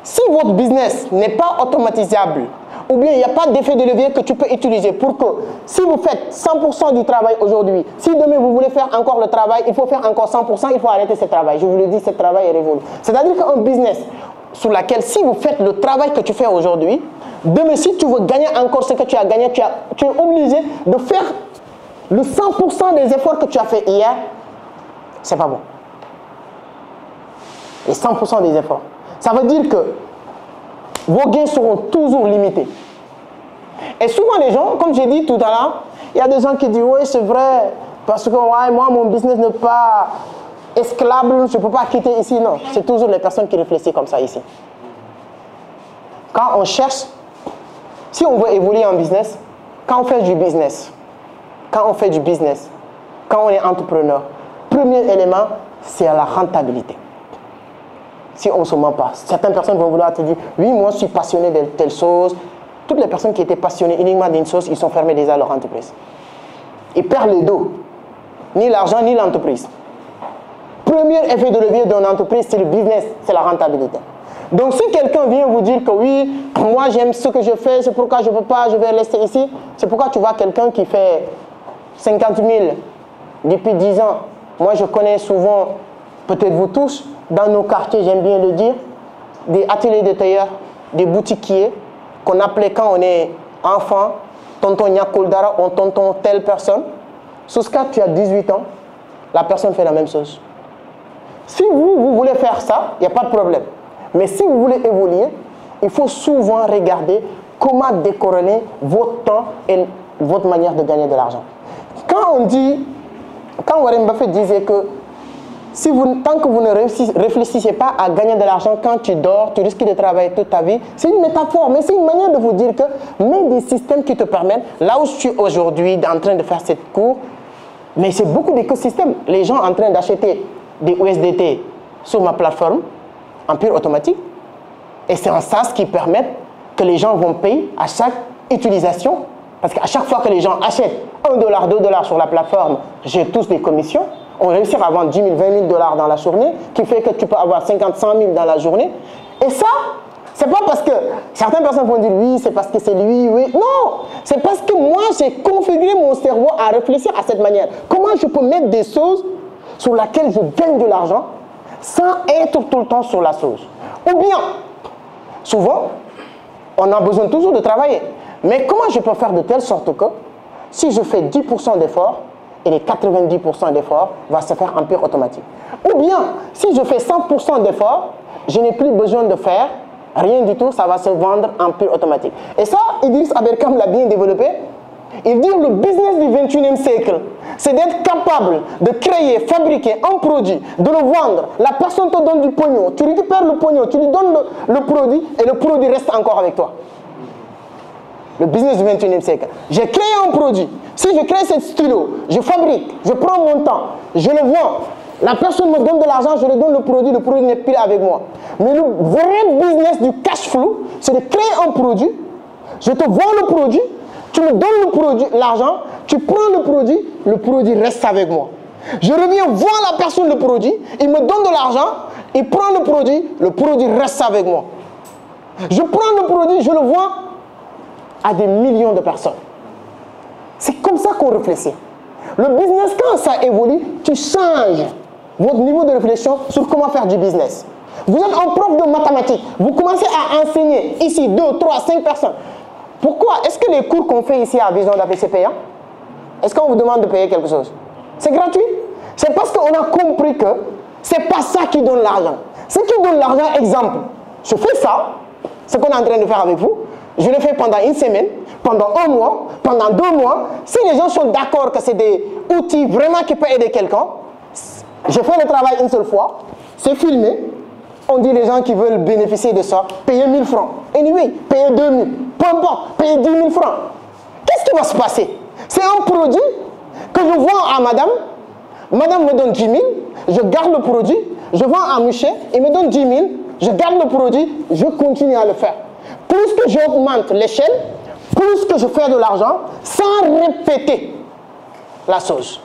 Si votre business n'est pas automatisable, ou bien il n'y a pas d'effet de levier que tu peux utiliser pour que, si vous faites 100% du travail aujourd'hui, si demain vous voulez faire encore le travail, il faut faire encore 100%, il faut arrêter ce travail. Je vous le dis, ce travail est révolu. C'est-à-dire qu'un business sur lequel, si vous faites le travail que tu fais aujourd'hui, demain, si tu veux gagner encore ce que tu as gagné, tu es obligé de faire le 100% des efforts que tu as fait hier. C'est pas bon. Et 100% des efforts. Ça veut dire que vos gains seront toujours limités. Et souvent les gens, comme j'ai dit tout à l'heure, il y a des gens qui disent oui c'est vrai, parce que ouais, moi mon business n'est pas escalable, je ne peux pas quitter ici. Non, c'est toujours les personnes qui réfléchissent comme ça ici. Quand on cherche, si on veut évoluer en business, quand on fait du business, quand on est entrepreneur, premier élément, c'est la rentabilité. Si on ne se ment pas. Certaines personnes vont vouloir te dire, oui, moi je suis passionné de telle chose. Toutes les personnes qui étaient passionnées uniquement d'une chose, ils sont fermés déjà à leur entreprise. Ils perdent le dos. Ni l'argent, ni l'entreprise. Premier effet de levier d'une entreprise, c'est le business, c'est la rentabilité. Donc si quelqu'un vient vous dire que oui, moi j'aime ce que je fais, c'est pourquoi je ne peux pas, je vais rester ici. C'est pourquoi tu vois quelqu'un qui fait 50 000 depuis 10 ans. Moi je connais souvent, peut-être vous tous, dans nos quartiers, j'aime bien le dire, des ateliers de tailleurs, des boutiquiers, qu'on appelait quand on est enfant, tonton Nyakoldara ou tonton telle personne. Souskat, tu as 18 ans, la personne fait la même chose. Si vous voulez faire ça, il n'y a pas de problème. Mais si vous voulez évoluer, il faut souvent regarder comment décorréler votre temps et votre manière de gagner de l'argent. Quand Warren Buffett disait que tant que vous ne réfléchissez pas à gagner de l'argent quand tu dors, tu risques de travailler toute ta vie. C'est une métaphore, mais c'est une manière de vous dire que même des systèmes qui te permettent, là où je suis aujourd'hui en train de faire cette cours, mais c'est beaucoup d'écosystèmes. Les gens en train d'acheter des USDT sur ma plateforme, en pure automatique, et c'est un SaaS qui permet que les gens vont payer à chaque utilisation, parce qu'à chaque fois que les gens achètent $1, $2 sur la plateforme, j'ai tous des commissions. On réussit à vendre 10 000, 20 000 $ dans la journée, qui fait que tu peux avoir 50, 100 000 dans la journée. Et ça, c'est pas parce que certaines personnes vont dire oui, c'est parce que c'est lui, oui. Non, c'est parce que moi, j'ai configuré mon cerveau à réfléchir à cette manière. Comment je peux mettre des choses sur lesquelles je gagne de l'argent sans être tout le temps sur la chose. Ou bien, souvent, on a besoin toujours de travailler. Mais comment je peux faire de telle sorte que si je fais 10% d'efforts, et les 90% d'efforts vont se faire en pure automatique. Ou bien, si je fais 100% d'efforts, je n'ai plus besoin de faire rien du tout, ça va se vendre en pure automatique. Et ça, Idriss Aberkane l'a bien développé. Il dit le business du 21e siècle, c'est d'être capable de créer, fabriquer un produit, de le vendre. La personne te donne du pognon, tu récupères le pognon, tu lui donnes le produit et le produit reste encore avec toi. Le business du 21e siècle. J'ai créé un produit. Si je crée ce stylo, je fabrique, je prends mon temps, je le vends. La personne me donne de l'argent, je lui donne le produit n'est plus avec moi. Mais le vrai business du cash flow, c'est de créer un produit, je te vends le produit, tu me donnes le produit, l'argent, tu prends le produit reste avec moi. Je reviens voir la personne le produit, il me donne de l'argent, il prend le produit reste avec moi. Je prends le produit, je le vends à des millions de personnes. C'est comme ça qu'on réfléchit. Le business, quand ça évolue, tu changes votre niveau de réflexion sur comment faire du business. Vous êtes un prof de mathématiques, vous commencez à enseigner ici 2, 3, 5 personnes. Pourquoi? Est-ce que les cours qu'on fait ici à Vision d'AP, c'est payant? Est-ce qu'on vous demande de payer quelque chose? C'est gratuit. C'est parce qu'on a compris que c'est pas ça qui donne l'argent. Ce qui donne l'argent, exemple, je fais ça, ce qu'on est en train de faire avec vous, je le fais pendant une semaine, pendant un mois, pendant 2 mois. Si les gens sont d'accord que c'est des outils vraiment qui peuvent aider quelqu'un, je fais le travail une seule fois, c'est filmé, on dit les gens qui veulent bénéficier de ça, payez 1000 francs. Anyway, payer 2 000, peu importe, payer 10 000 francs. Qu'est-ce qui va se passer? C'est un produit que je vends à madame. Madame me donne 10 000, je garde le produit. Je vends à monsieur, il me donne 10 000, je garde le produit, je continue à le faire. Plus que j'augmente l'échelle, plus que je fais de l'argent sans répéter la chose.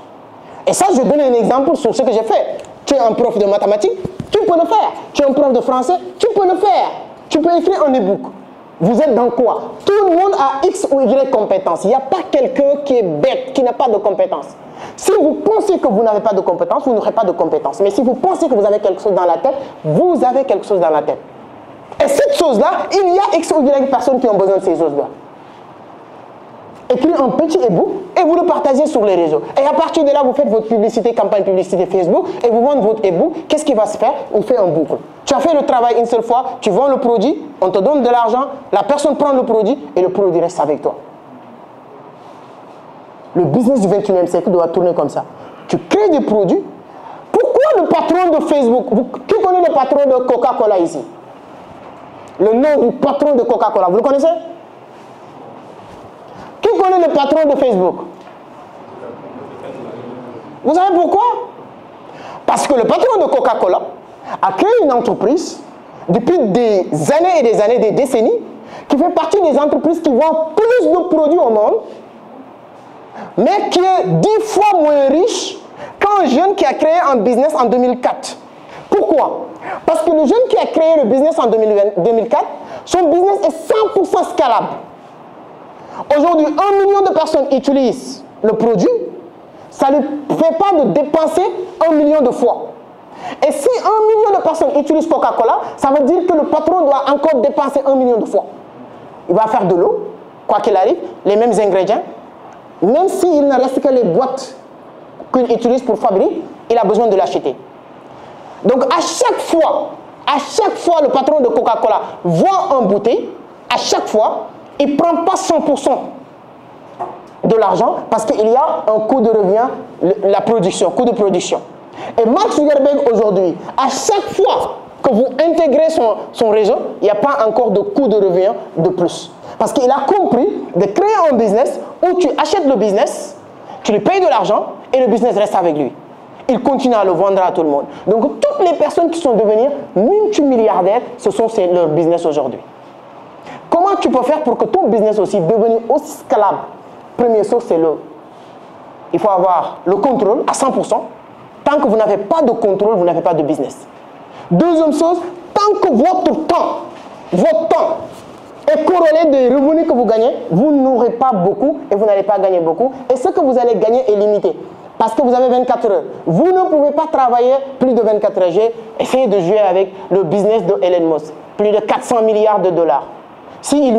Et ça, je donne un exemple sur ce que j'ai fait. Tu es un prof de mathématiques, tu peux le faire. Tu es un prof de français, tu peux le faire. Tu peux écrire un e-book. Vous êtes dans quoi? Tout le monde a X ou Y compétences. Il n'y a pas quelqu'un qui est bête, qui n'a pas de compétences. Si vous pensez que vous n'avez pas de compétences, vous n'aurez pas de compétences. Mais si vous pensez que vous avez quelque chose dans la tête, vous avez quelque chose dans la tête. Et cette chose-là, il y a X ou Y personnes qui ont besoin de ces choses-là. Écrivez un petit e-book et vous le partagez sur les réseaux. Et à partir de là, vous faites votre publicité, campagne publicité Facebook et vous vendez votre e-book. Qu'est-ce qui va se faire? On fait un boucle. Tu as fait le travail une seule fois, tu vends le produit, on te donne de l'argent, la personne prend le produit et le produit reste avec toi. Le business du 21e siècle doit tourner comme ça. Tu crées des produits. Pourquoi le patron de Facebook, qui connaît le patron de Coca-Cola ici? Le nom du patron de Coca-Cola, vous le connaissez? Qui connaît le patron de Facebook? Vous savez pourquoi? Parce que le patron de Coca-Cola a créé une entreprise depuis des années et des années, des décennies, qui fait partie des entreprises qui vendent plus de produits au monde, mais qui est 10 fois moins riche qu'un jeune qui a créé un business en 2004. Pourquoi? Parce que le jeune qui a créé le business en 2004, son business est 100% scalable. Aujourd'hui, 1 million de personnes utilisent le produit, ça ne fait pas de dépenser 1 million de fois. Et si 1 million de personnes utilisent Coca-Cola, ça veut dire que le patron doit encore dépenser 1 million de fois. Il va faire de l'eau, quoi qu'il arrive, les mêmes ingrédients. Même s'il ne reste que les boîtes qu'il utilise pour fabriquer, il a besoin de l'acheter. Donc à chaque fois le patron de Coca-Cola vend un bouteille, à chaque fois, il ne prend pas 100% de l'argent parce qu'il y a un coût de revient, la production, coût de production. Et Mark Zuckerberg aujourd'hui, à chaque fois que vous intégrez son réseau, il n'y a pas encore de coût de revient de plus. Parce qu'il a compris de créer un business où tu achètes le business, tu lui payes de l'argent et le business reste avec lui. Il continue à le vendre à tout le monde. Donc toutes les personnes qui sont devenues multimilliardaires, ce sont leur business aujourd'hui. Comment tu peux faire pour que ton business aussi devienne aussi scalable? Première chose, c'est il faut avoir le contrôle à 100%. Tant que vous n'avez pas de contrôle, vous n'avez pas de business. Deuxième chose, tant que votre temps est corrélé des revenus que vous gagnez, vous n'aurez pas beaucoup et vous n'allez pas gagner beaucoup. Et ce que vous allez gagner est limité. Parce que vous avez 24 heures. Vous ne pouvez pas travailler plus de 24 heures. J'ai essayé de jouer avec le business de Elon Musk. Plus de 400 milliards de dollars. S'il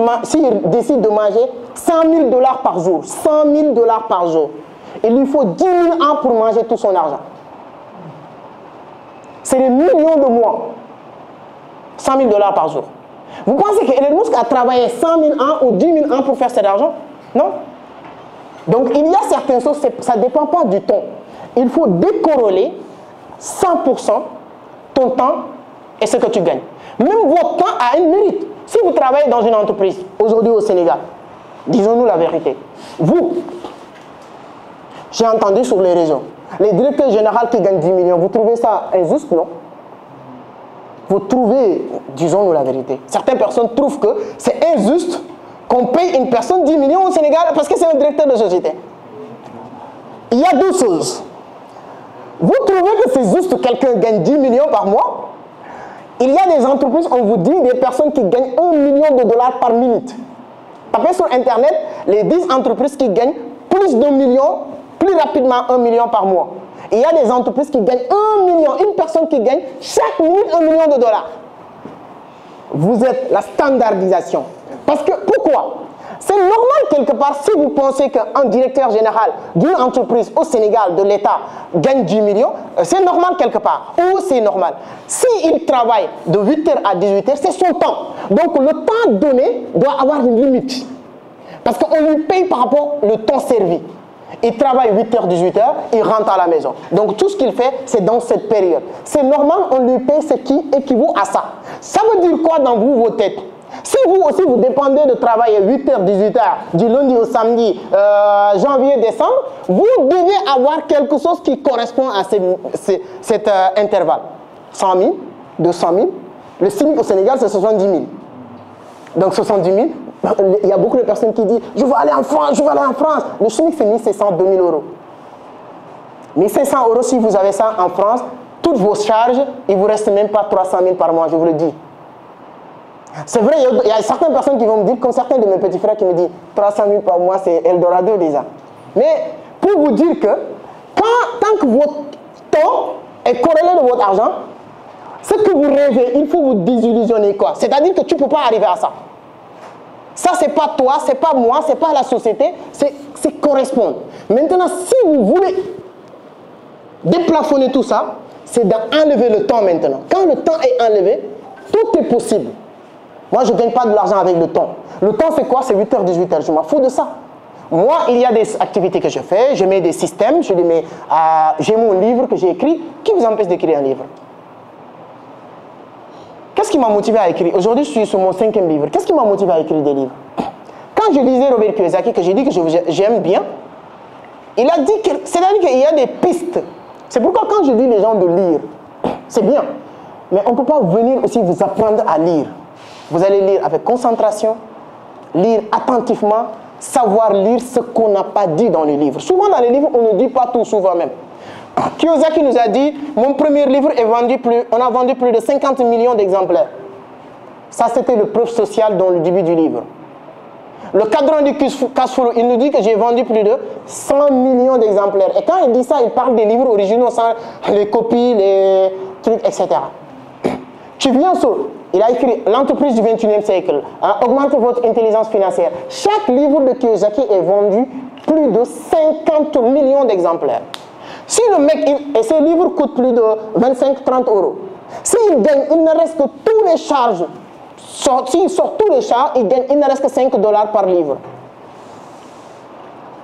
décide de manger 100 000 dollars par jour, 100 000 dollars par jour, il lui faut 10 000 ans pour manger tout son argent. C'est des millions de mois. 100 000 dollars par jour. Vous pensez qu'Elon Musk a travaillé 100 000 ans ou 10 000 ans pour faire cet argent? Non. Donc il y a certaines choses, ça ne dépend pas du temps. Il faut décorréler 100% ton temps et ce que tu gagnes. Même votre temps a un mérite. Si vous travaillez dans une entreprise, aujourd'hui au Sénégal, disons-nous la vérité, j'ai entendu sur les réseaux, les directeurs généraux qui gagnent 10 millions, vous trouvez ça injuste, non? Vous trouvez, disons-nous la vérité, certaines personnes trouvent que c'est injuste qu'on paye une personne 10 millions au Sénégal parce que c'est un directeur de société. Il y a deux choses. Vous trouvez que c'est juste que quelqu'un gagne 10 millions par mois? Il y a des entreprises, on vous dit, des personnes qui gagnent 1 million de dollars par minute. Tapez sur Internet les 10 entreprises qui gagnent plus d'1 million, plus rapidement 1 million par mois. Il y a des entreprises qui gagnent 1 million, une personne qui gagne chaque minute 1 million de dollars. Vous êtes la standardisation. Parce que, pourquoi? C'est normal quelque part si vous pensez qu'un directeur général d'une entreprise au Sénégal, de l'État, gagne 10 millions, c'est normal quelque part. Ou c'est normal. S'il travaille de 8h à 18h, c'est son temps. Donc le temps donné doit avoir une limite. Parce qu'on lui paye par rapport au temps servi. Il travaille 8h, 18h, il rentre à la maison. Donc tout ce qu'il fait, c'est dans cette période. C'est normal, on lui paye ce qui équivaut à ça. Ça veut dire quoi dans vos têtes? Si vous aussi, vous dépendez de travailler 8h, 18h, du lundi au samedi, janvier, décembre, vous devez avoir quelque chose qui correspond à cet intervalle. 100 000, 200 000. Le SMIC au Sénégal, c'est 70 000. Donc 70 000, il y a beaucoup de personnes qui disent « Je veux aller en France, je veux aller en France ». Le SMIC, c'est 1500, 2000 euros. 1500 euros, si vous avez ça en France, toutes vos charges, il ne vous reste même pas 300 000 par mois, je vous le dis. C'est vrai, il y a certaines personnes qui vont me dire, comme certains de mes petits frères qui me disent 300 000 par mois, c'est Eldorado déjà. Mais pour vous dire que, tant que votre temps est corrélé de votre argent, ce que vous rêvez, il faut vous désillusionner quoi. C'est-à-dire que tu ne peux pas arriver à ça. Ça, ce n'est pas toi, ce n'est pas moi, ce n'est pas la société, c'est correspondre. Maintenant, si vous voulez déplafonner tout ça, c'est d'enlever le temps maintenant. Quand le temps est enlevé, tout est possible. Moi, je ne gagne pas de l'argent avec le temps. Le temps, c'est quoi? C'est 8h, 18h. Je m'en fous de ça. Moi, il y a des activités que je fais. Je mets des systèmes. J'ai mon livre que j'ai écrit. Qui vous empêche d'écrire un livre? Qu'est-ce qui m'a motivé à écrire? Aujourd'hui, je suis sur mon 5e livre. Qu'est-ce qui m'a motivé à écrire des livres? Quand je lisais Robert Kiyosaki, que j'ai dit que j'aime bien, il a dit que, c'est-à-dire qu'il y a des pistes. C'est pourquoi quand je dis les gens de lire, c'est bien. Mais on ne peut pas venir aussi vous apprendre à lire. Vous allez lire avec concentration, lire attentivement, savoir lire ce qu'on n'a pas dit dans les livres. Souvent dans les livres, on ne dit pas tout, souvent même. Kiyosaki nous a dit, mon premier livre on a vendu plus de 50 millions d'exemplaires. Ça, c'était le preuve social dans le début du livre. Le cadran du Cashflow, il nous dit que j'ai vendu plus de 100 millions d'exemplaires. Et quand il dit ça, il parle des livres originaux sans les copies, les trucs, etc. Tu viens sur... Il a écrit l'entreprise du 21e siècle, augmentez votre intelligence financière. Chaque livre de Kiyosaki est vendu plus de 50 millions d'exemplaires. Si le mec, et ces livres coûtent plus de 25-30 euros, s'il gagne, il ne reste que tous les charges, s'il sort tous les charges, il ne reste que 5 $ par livre.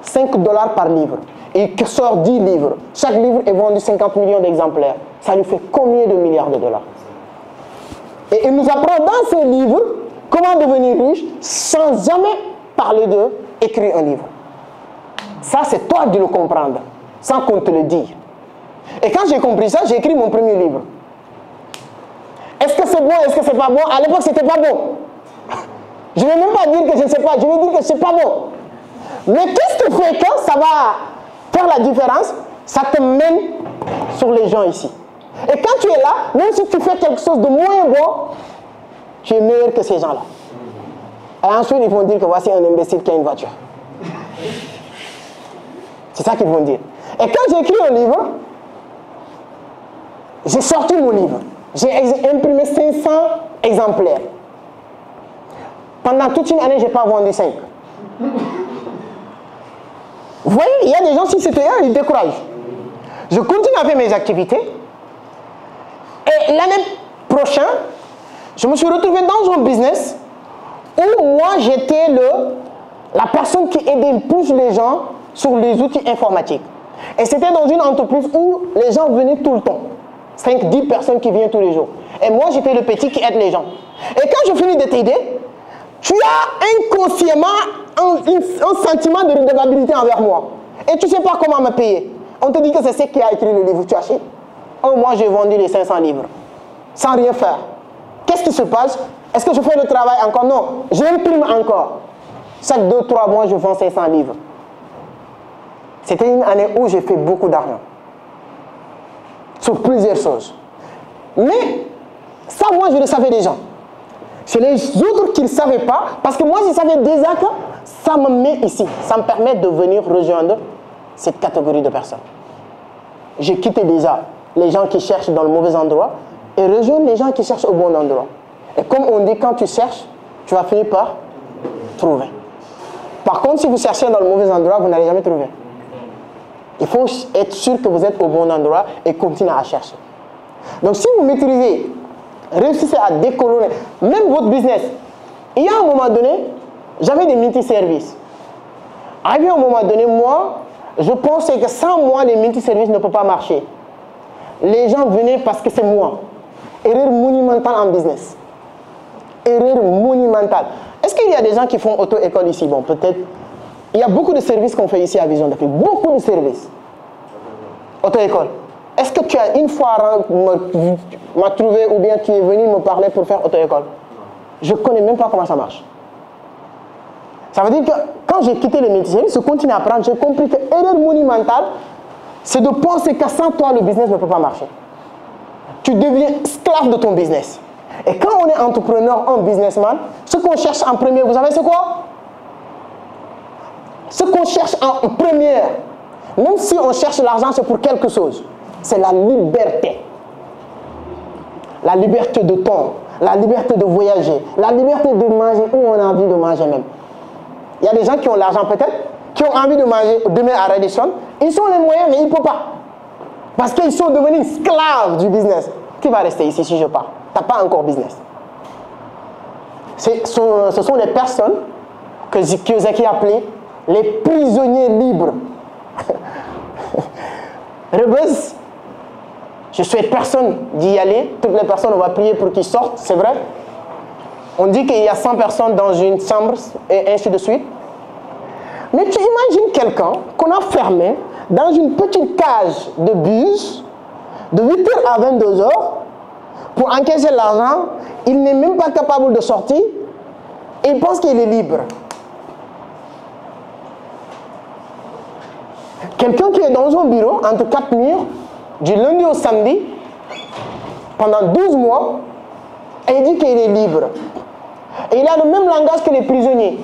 5 $ par livre. Et il sort 10 livres. Chaque livre est vendu 50 millions d'exemplaires. Ça lui fait combien de milliards de dollars? Et il nous apprend dans ces livres comment devenir riche sans jamais parler d'écrire un livre. Ça, c'est toi de le comprendre, sans qu'on te le dise. Et quand j'ai compris ça, j'ai écrit mon premier livre. Est-ce que c'est bon, est-ce que c'est pas bon? À l'époque, c'était pas bon. Je ne vais même pas dire que je ne sais pas, je vais dire que c'est pas bon. Mais qu'est-ce qui fait que ça va faire la différence? Ça te mène sur les gens ici. Et quand tu es là, même si tu fais quelque chose de moins bon, tu es meilleur que ces gens-là. Et ensuite, ils vont dire que voici un imbécile qui a une voiture. C'est ça qu'ils vont dire. Et quand j'ai écrit un livre, j'ai sorti mon livre. J'ai imprimé 500 exemplaires. Pendant toute une année, je n'ai pas vendu 5. Vous voyez, il y a des gens, si c'était un, ils découragent. Je continue à faire mes activités. Et l'année prochaine, je me suis retrouvé dans un business où moi, j'étais la personne qui aidait le plus les gens sur les outils informatiques. Et c'était dans une entreprise où les gens venaient tout le temps. 5-10 personnes qui viennent tous les jours. Et moi, j'étais le petit qui aide les gens. Et quand je finis de t'aider, tu as inconsciemment un sentiment de redevabilité envers moi. Et tu ne sais pas comment me payer. On te dit que c'est ce qui a écrit le livre, tu achètes. Oh, moi, j'ai vendu les 500 livres. Sans rien faire. Qu'est-ce qui se passe? Est-ce que je fais le travail encore? Non. J'imprime encore. Chaque 2-3 mois, je vends 500 livres. C'était une année où j'ai fait beaucoup d'argent. Sur plusieurs choses. Mais, ça, moi, je le savais déjà. C'est les autres qui ne le savaient pas. Parce que moi, je savais déjà que ça me met ici. Ça me permet de venir rejoindre cette catégorie de personnes. J'ai quitté déjà les gens qui cherchent dans le mauvais endroit et rejoindre les gens qui cherchent au bon endroit. Et comme on dit, quand tu cherches, tu vas finir par trouver. Par contre, si vous cherchez dans le mauvais endroit, vous n'allez jamais trouver. Il faut être sûr que vous êtes au bon endroit et continuer à chercher. Donc, si vous maîtrisez, réussissez à décolonner, même votre business. Il y a un moment donné, j'avais des multiservices. Arrivé à un moment donné, moi, je pensais que sans moi, les multiservices ne peuvent pas marcher. Les gens venaient parce que c'est moi. Erreur monumentale en business. Erreur monumentale. Est-ce qu'il y a des gens qui font auto-école ici? Bon, peut-être. Il y a beaucoup de services qu'on fait ici à Vision d'Afrique. Beaucoup de services. Auto-école. Est-ce que tu as une fois m'a trouvé ou bien tu es venu me parler pour faire auto-école? Je ne connais même pas comment ça marche. Ça veut dire que quand j'ai quitté le métier, je continue à apprendre, j'ai compris que l'erreur monumentale, c'est de penser que sans toi, le business ne peut pas marcher. Tu deviens esclave de ton business. Et quand on est entrepreneur, un businessman, ce qu'on cherche en premier, vous savez c'est quoi? Ce qu'on cherche en première, même si on cherche l'argent, c'est pour quelque chose. C'est la liberté. La liberté de temps, la liberté de voyager, la liberté de manger où on a envie de manger même. Il y a des gens qui ont l'argent peut-être, qui ont envie de manger demain à Radisson. Ils ont les moyens, mais ils ne peuvent pas. Parce qu'ils sont devenus esclaves du business. Qui va rester ici si je pars? Tu n'as pas encore business. Ce sont les personnes que Kiyosaki appelait les prisonniers libres. Rebuzz, je souhaite personne d'y aller. Toutes les personnes, on va prier pour qu'ils sortent, c'est vrai. On dit qu'il y a 100 personnes dans une chambre et ainsi de suite. Mais tu imagines quelqu'un qu'on a fermé dans une petite cage de bus de 8h à 22h pour encaisser l'argent. Il n'est même pas capable de sortir et il pense qu'il est libre. Quelqu'un qui est dans un bureau entre 4 murs du lundi au samedi pendant 12 mois et il dit qu'il est libre. Et il a le même langage que les prisonniers.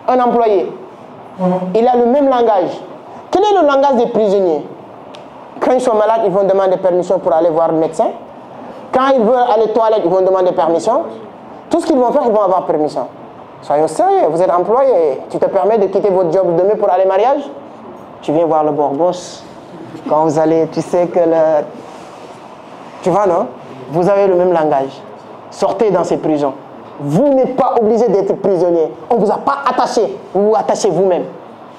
Un employé. Il a le même langage. Quel est le langage des prisonniers? Quand ils sont malades, ils vont demander permission pour aller voir le médecin. Quand ils veulent aller aux toilettes, ils vont demander permission. Tout ce qu'ils vont faire, ils vont avoir permission. Soyons sérieux, vous êtes employé. Tu te permets de quitter votre job demain pour aller au mariage? Tu viens voir le boss. Quand vous allez, tu sais que le... Tu vois, non? Vous avez le même langage. Sortez dans ces prisons. Vous n'êtes pas obligé d'être prisonnier. On ne vous a pas attaché. Vous vous attachez vous-même.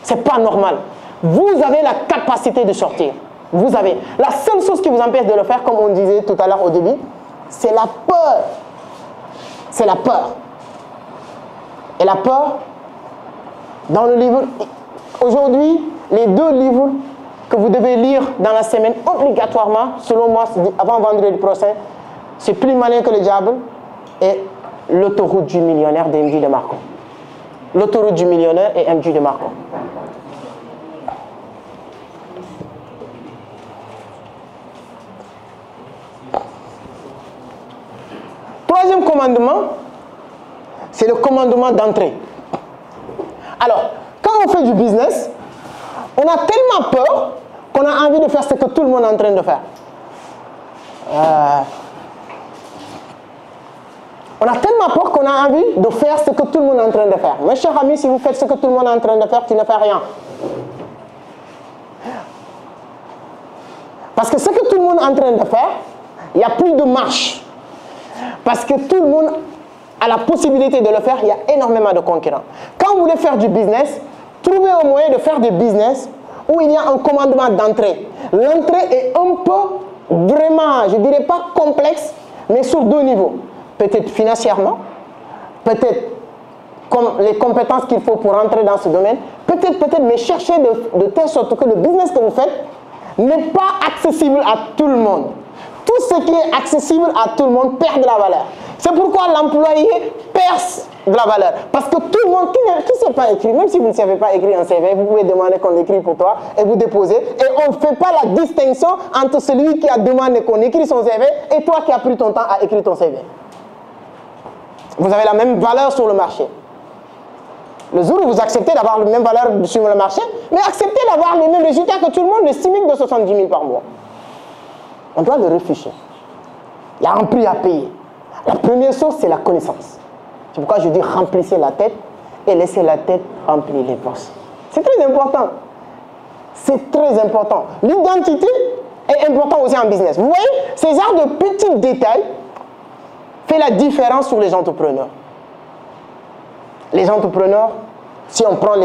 Ce n'est pas normal. Vous avez la capacité de sortir. Vous avez. La seule chose qui vous empêche de le faire, comme on disait tout à l'heure au début, c'est la peur. C'est la peur. Et la peur, dans le livre, aujourd'hui, les 2 livres que vous devez lire dans la semaine, obligatoirement, selon moi, avant vendredi prochain, c'est Plus malin que le diable et L'autoroute du millionnaire de M.J. DeMarco. L'autoroute du millionnaire et M.J. DeMarco. Troisième commandement, c'est le commandement d'entrée. Alors, quand on fait du business, on a tellement peur qu'on a envie de faire ce que tout le monde est en train de faire. On a tellement peur qu'on a envie de faire ce que tout le monde est en train de faire. Mes chers amis, si vous faites ce que tout le monde est en train de faire, tu ne fais rien. Parce que ce que tout le monde est en train de faire, il n'y a plus de marche. Parce que tout le monde a la possibilité de le faire, il y a énormément de concurrents. Quand vous voulez faire du business, trouvez un moyen de faire du business où il y a un commandement d'entrée. L'entrée est un peu, vraiment, je ne dirais pas complexe, mais sur 2 niveaux. Peut-être financièrement, peut-être comme les compétences qu'il faut pour entrer dans ce domaine, peut-être, mais cherchez de telle sorte que le business que vous faites n'est pas accessible à tout le monde. Tout ce qui est accessible à tout le monde perd de la valeur. C'est pourquoi l'employé perd de la valeur. Parce que tout le monde qui ne sait pas écrire, même si vous ne savez pas écrire un CV, vous pouvez demander qu'on écrit pour toi et vous déposez. Et on ne fait pas la distinction entre celui qui a demandé qu'on écrit son CV et toi qui as pris ton temps à écrire ton CV. Vous avez la même valeur sur le marché. Le jour où vous acceptez d'avoir la même valeur sur le marché, mais acceptez d'avoir les mêmes résultats que tout le monde, le SMIC de 70 000 par mois. On doit le refuser. Il y a un prix à payer. La première chose, c'est la connaissance. C'est pourquoi je dis remplissez la tête et laissez la tête remplir les poches. C'est très important. C'est très important. L'identité est importante aussi en business. Vous voyez, ces genres de petits détails font la différence sur les entrepreneurs. Les entrepreneurs, si on prend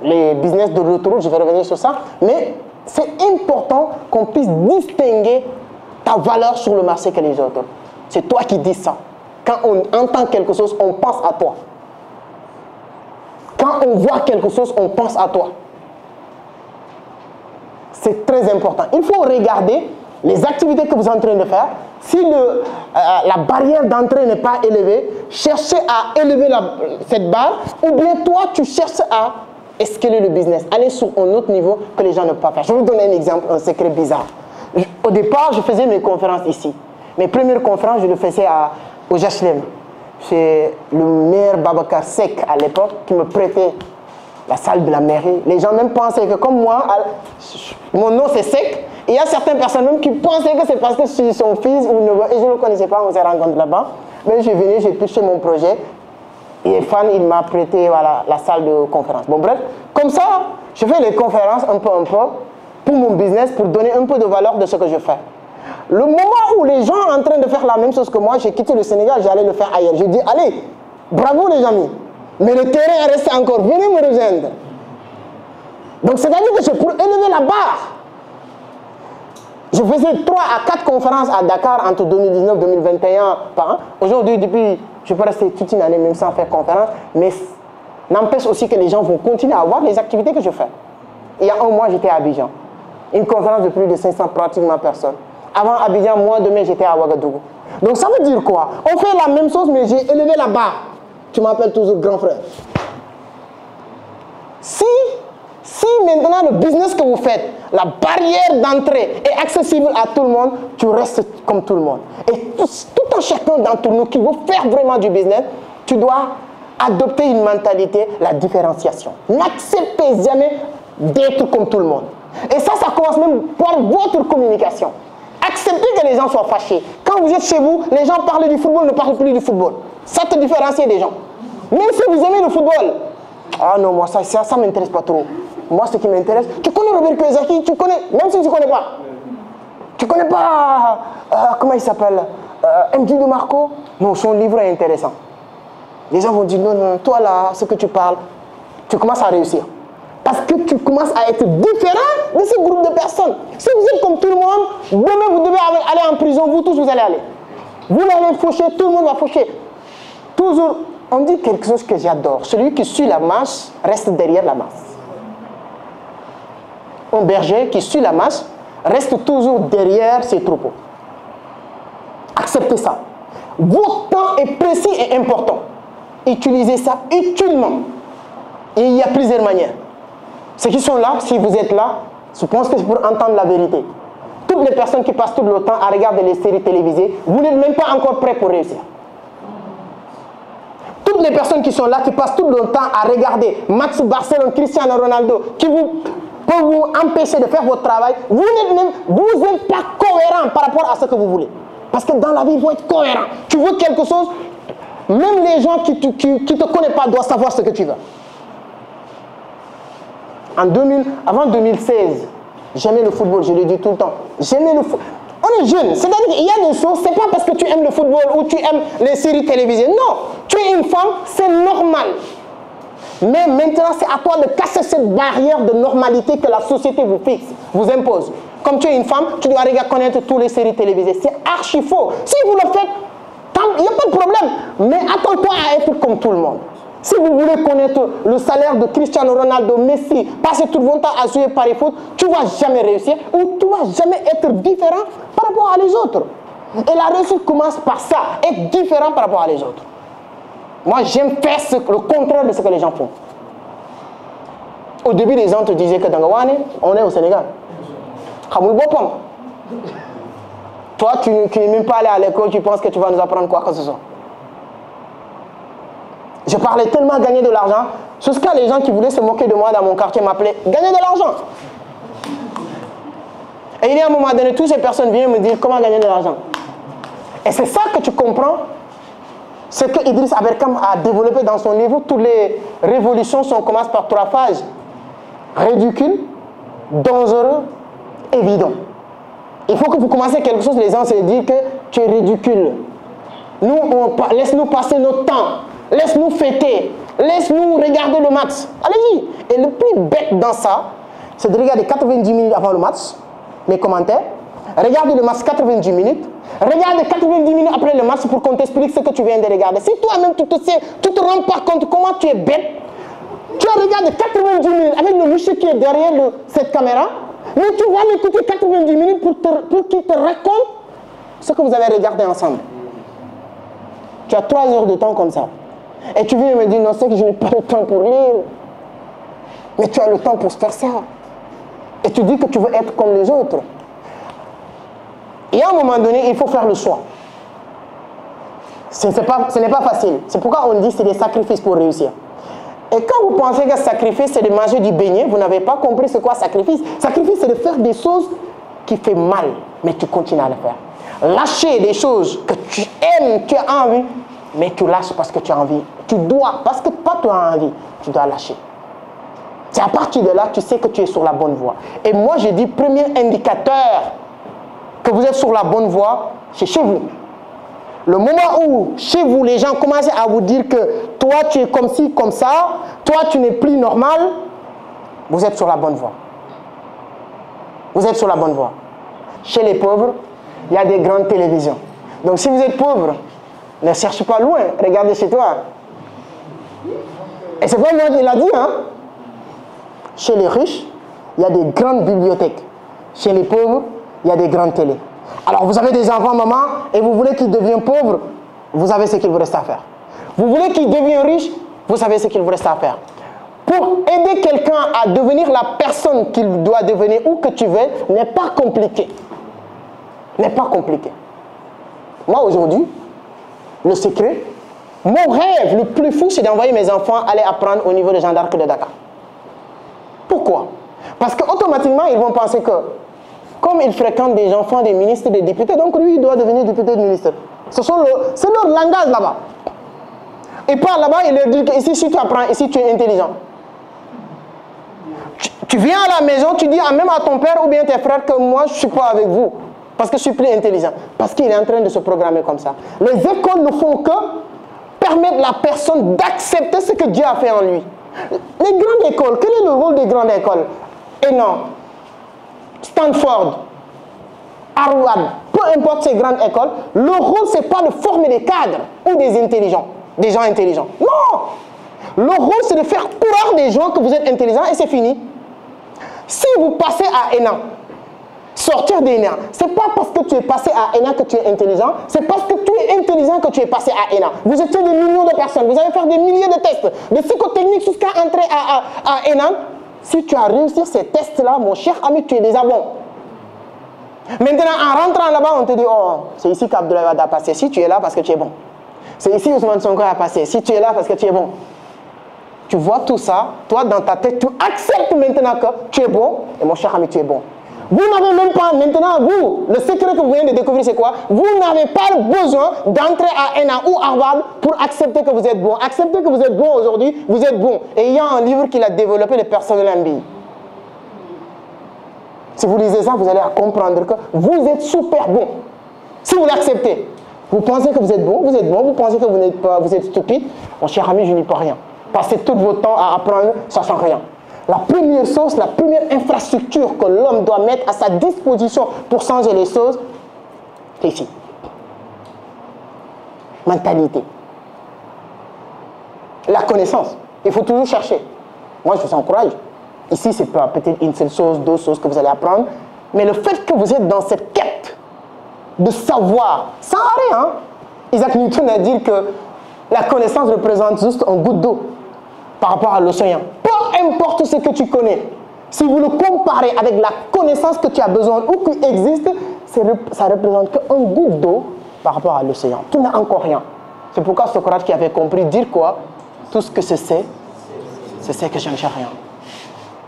les business de l'autoroute, je vais revenir sur ça, mais c'est important qu'on puisse distinguer ta valeur sur le marché que les autres. C'est toi qui dis ça. Quand on entend quelque chose, on pense à toi. Quand on voit quelque chose, on pense à toi. C'est très important. Il faut regarder les activités que vous êtes en train de faire. Si la barrière d'entrée n'est pas élevée, cherchez à élever cette barre, ou bien toi, tu cherches à escaler le business, aller sur un autre niveau que les gens ne peuvent pas faire. Je vais vous donner un exemple, un secret bizarre. Au départ, je faisais mes conférences ici. Mes premières conférences, je les faisais au HLM. C'est le maire Babacar Seck à l'époque qui me prêtait la salle de la mairie. Les gens même pensaient que comme moi, mon nom c'est Seck. Et il y a certaines personnes même qui pensaient que c'est parce que je suis son fils ou neveu. Et je ne le connaissais pas, on s'est rencontrés là-bas. Mais je suis venu, j'ai touché mon projet. Et Fan, il m'a prêté voilà, la salle de conférence. Bon bref, comme ça, je fais les conférences un peu pour mon business, pour donner un peu de valeur de ce que je fais. Le moment où les gens sont en train de faire la même chose que moi, j'ai quitté le Sénégal, j'allais le faire ailleurs. J'ai dit, allez, bravo les amis, mais le terrain est resté encore, venez me rejoindre. Donc c'est-à-dire que c'est pour élever la barre. Je faisais 3 à 4 conférences à Dakar entre 2019 et 2021 par an. Aujourd'hui, depuis, je peux rester toute une année même sans faire conférence, mais n'empêche aussi que les gens vont continuer à voir les activités que je fais. Il y a un mois, j'étais à Abidjan. Une conférence de plus de 500 pratiquement personnes. Avant Abidjan, moi, demain, j'étais à Ouagadougou. Donc ça veut dire quoi? On fait la même chose, mais j'ai élevé la barre. Tu m'appelles toujours grand frère. Si maintenant le business que vous faites, la barrière d'entrée est accessible à tout le monde, tu restes comme tout le monde. Et tout un chacun d'entre nous qui veut faire vraiment du business, tu dois adopter une mentalité, la différenciation. N'acceptez jamais d'être comme tout le monde. Et ça commence même par votre communication. Acceptez que les gens soient fâchés. Quand vous êtes chez vous, les gens parlent du football, ne parlent plus du football. Ça te différencie des gens. Même si vous aimez le football. Ah non, moi ça ne m'intéresse pas trop. Moi, ce qui m'intéresse, tu connais Robert Kiyosaki, tu connais, même si tu ne connais pas. Tu ne connais pas, comment il s'appelle, MJ de Marco. Non, son livre est intéressant. Les gens vont dire, non, non, toi là, ce que tu parles, tu commences à réussir. Parce que tu commences à être différent de ce groupe de personnes. Si vous êtes comme tout le monde, demain vous devez aller en prison, vous tous vous allez aller. Vous allez faucher, tout le monde va faucher. Toujours, on dit quelque chose que j'adore. Celui qui suit la masse reste derrière la masse. Un berger qui suit la masse reste toujours derrière ses troupeaux. Acceptez ça. Votre temps est précis et important. Utilisez ça utilement. Et il y a plusieurs manières. Ceux qui sont là, si vous êtes là, je pense que c'est pour entendre la vérité. Toutes les personnes qui passent tout le temps à regarder les séries télévisées, vous n'êtes même pas encore prêts pour réussir. Toutes les personnes qui sont là, qui passent tout le temps à regarder Max Barcelone, Cristiano Ronaldo, qui peut vous empêcher de faire votre travail, vous n'êtes pas cohérent par rapport à ce que vous voulez. Parce que dans la vie, il faut être cohérent. Tu veux quelque chose, même les gens qui ne te connaissent pas doivent savoir ce que tu veux. Avant 2016, j'aimais le football, je le dis tout le temps. J'aimais le football. On est jeune, c'est-à-dire qu'il y a des choses, c'est pas parce que tu aimes le football ou tu aimes les séries télévisées. Non, tu es une femme, c'est normal. Mais maintenant, c'est à toi de casser cette barrière de normalité que la société vous fixe, vous impose. Comme tu es une femme, tu dois connaître toutes les séries télévisées. C'est archi faux. Si vous le faites, il n'y a pas de problème. Mais attends-toi à être comme tout le monde. Si vous voulez connaître le salaire de Cristiano Ronaldo, Messi, passer tout votre temps à jouer Paris Foot, tu ne vas jamais réussir ou tu ne vas jamais être différent par rapport à les autres. Et la réussite commence par ça, être différent par rapport à les autres. Moi, j'aime faire le contraire de ce que les gens font. Au début, les gens te disaient que dans Gawane, on est au Sénégal. Toi, tu n'es même pas allé à l'école, tu penses que tu vas nous apprendre quoi que ce soit. Je parlais tellement gagner de l'argent, jusqu'à les gens qui voulaient se moquer de moi dans mon quartier m'appelaient gagner de l'argent. Et il y a un moment donné, toutes ces personnes viennent me dire comment gagner de l'argent. Et c'est ça que tu comprends. Ce que Idriss Aberkam a développé dans son livre, toutes les révolutions commencent par 3 phases. Ridicule, dangereux, évident. Il faut que vous commenciez quelque chose, les gens se disent que tu es ridicule. Nous, laisse-nous passer notre temps. Laisse-nous fêter. Laisse-nous regarder le match. Allez-y. Et le plus bête dans ça, c'est de regarder 90 minutes avant le match, mes commentaires, regarde le match 90 minutes, regarde 90 minutes après le match pour qu'on t'explique ce que tu viens de regarder. Si toi-même tu te rends pas compte comment tu es bête, tu regardes 90 minutes avec le monsieur qui est derrière cette caméra, mais tu vas l'écouter 90 minutes pour qu'il te raconte ce que vous avez regardé ensemble. Tu as 3 heures de temps comme ça. Et tu viens me dire, non, c'est que je n'ai pas le temps pour lire. Mais tu as le temps pour faire ça. Et tu dis que tu veux être comme les autres. Et à un moment donné, il faut faire le choix. Ce n'est pas facile. C'est pourquoi on dit que c'est des sacrifices pour réussir. Et quand vous pensez que sacrifice, c'est de manger du beignet, vous n'avez pas compris c'est quoi sacrifice. Sacrifice, c'est de faire des choses qui font mal, mais tu continues à le faire. Lâcher des choses que tu aimes, tu as envie, mais tu lâches parce que tu as envie. Tu dois, parce que pas tu as envie, tu dois lâcher. C'est à partir de là que tu sais que tu es sur la bonne voie. Et moi, je dis, premier indicateur que vous êtes sur la bonne voie, c'est chez vous. Le moment où, chez vous, les gens commencent à vous dire que toi, tu es comme ci, comme ça, toi, tu n'es plus normal, vous êtes sur la bonne voie. Vous êtes sur la bonne voie. Chez les pauvres, il y a des grandes télévisions. Donc, si vous êtes pauvre, ne cherchez pas loin, regardez chez toi. Et c'est pas moi qui l'a dit, hein. Chez les riches, il y a des grandes bibliothèques. Chez les pauvres, il y a des grandes télés. Alors, vous avez des enfants, maman, et vous voulez qu'ils deviennent pauvres, vous savez ce qu'il vous reste à faire. Vous voulez qu'ils deviennent riches, vous savez ce qu'il vous reste à faire. Pour aider quelqu'un à devenir la personne qu'il doit devenir ou que tu veux, n'est pas compliqué. N'est pas compliqué. Moi, aujourd'hui, le secret, mon rêve le plus fou, c'est d'envoyer mes enfants aller apprendre au niveau de Jeanne d'Arc de Dakar. Pourquoi? Parce qu'automatiquement, ils vont penser que, comme ils fréquentent des enfants des ministres, des députés, donc lui, il doit devenir député de ministre. C'est leur langage là-bas. Ils parlent là-bas, ils leur disent que ici, si tu apprends, ici, tu es intelligent. Tu viens à la maison, tu dis même à ton père ou bien tes frères que moi, je ne suis pas avec vous. Parce que je suis plus intelligent. Parce qu'il est en train de se programmer comme ça. Les écoles ne font que permettre à la personne d'accepter ce que Dieu a fait en lui. Les grandes écoles, quel est le rôle des grandes écoles? Et non. Stanford, Harvard, peu importe ces grandes écoles, le rôle, ce n'est pas de former des cadres ou des intelligents, des gens intelligents. Non! Le rôle, c'est de faire croire des gens que vous êtes intelligents et c'est fini. Si vous passez à ENA, sortir d'ENA, ce n'est pas parce que tu es passé à ENA que tu es intelligent, c'est parce que tu es intelligent que tu es passé à ENA. Vous étiez des millions de personnes, vous allez faire des milliers de tests, de psychotechniques jusqu'à entrer à ENA. Si tu as réussi ces tests-là, mon cher ami, tu es déjà bon. Maintenant, en rentrant là-bas, on te dit, oh, c'est ici qu'Abdoulaye Wade a passé. Si tu es là parce que tu es bon. C'est ici Ousmane Sonko a passé. Si tu es là parce que tu es bon. Tu vois tout ça, toi, dans ta tête, tu acceptes maintenant que tu es bon. Et mon cher ami, tu es bon. Vous n'avez même pas, maintenant, vous, le secret que vous venez de découvrir, c'est quoi? Vous n'avez pas besoin d'entrer à ENA ou Harvard pour accepter que vous êtes bon. Accepter que vous êtes bon aujourd'hui, vous êtes bon. Et il y a un livre qu'il a développé, le personnel MBA. Si vous lisez ça, vous allez comprendre que vous êtes super bon. Si vous l'acceptez, vous pensez que vous êtes bon, vous pensez que vous n'êtes pas, vous êtes stupide. Mon cher ami, je n'y peux rien. Passez tout votre temps à apprendre, ça ne change rien. La première source, la première infrastructure que l'homme doit mettre à sa disposition pour changer les choses, c'est ici. Mentalité. La connaissance. Il faut toujours chercher. Moi, je vous encourage. Ici, c'est peut-être une seule chose, deux choses que vous allez apprendre. Mais le fait que vous êtes dans cette quête de savoir, sans arrêt, hein? Isaac Newton a dit que la connaissance représente juste un goutte d'eau par rapport à l'océan. Peu importe ce que tu connais, si vous le comparez avec la connaissance que tu as besoin ou qui existe, ça représente qu'un goutte d'eau par rapport à l'océan. Tu n'as encore rien. C'est pourquoi Socrate qui avait compris dire quoi? Tout ce que je sais, c'est que je ne sais rien.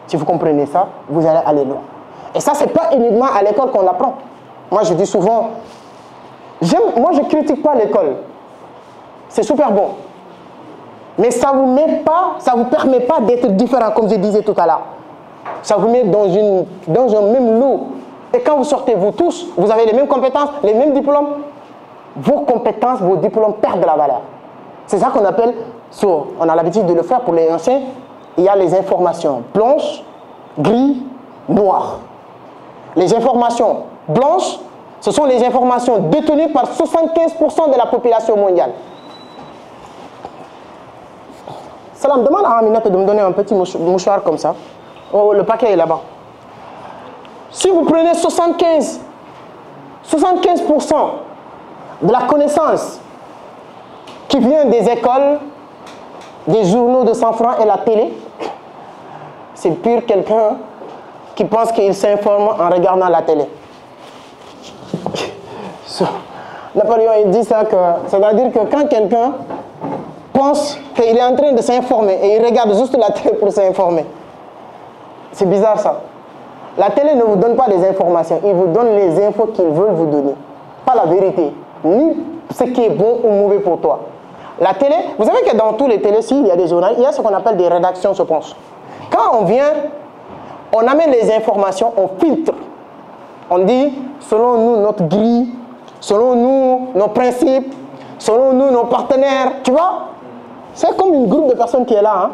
Si vous comprenez ça, vous allez aller loin. Et ça, ce n'est pas uniquement à l'école qu'on l'apprend. Moi, je dis souvent, moi, je ne critique pas l'école. C'est super bon. Mais ça ne vous permet pas d'être différent, comme je disais tout à l'heure. Ça vous met dans un même lot. Et quand vous sortez, vous tous, vous avez les mêmes compétences, les mêmes diplômes. Vos compétences, vos diplômes perdent de la valeur. C'est ça qu'on appelle, on a l'habitude de le faire pour les anciens, il y a les informations blanches, gris, noires. Les informations blanches, ce sont les informations détenues par 75% de la population mondiale. Salam, demande à Aminata de me donner un petit mouchoir comme ça. Oh, le paquet est là-bas. Si vous prenez 75% de la connaissance qui vient des écoles, des journaux de 100 francs et la télé, c'est pur quelqu'un qui pense qu'il s'informe en regardant la télé. Napoléon il dit ça, c'est-à-dire que quand quelqu'un pense qu'il est en train de s'informer et il regarde juste la télé pour s'informer, c'est bizarre ça. La télé ne vous donne pas des informations, il vous donne les infos qu'ils veulent vous donner. Pas la vérité, ni ce qui est bon ou mauvais pour toi. La télé, vous savez que dans tous les télés, il y a des journaux, il y a ce qu'on appelle des rédactions, je pense. Quand on vient, on amène les informations, on filtre. On dit, selon nous, notre grille, selon nous, nos principes, selon nous, nos partenaires, tu vois? C'est comme une groupe de personnes qui est là. Hein?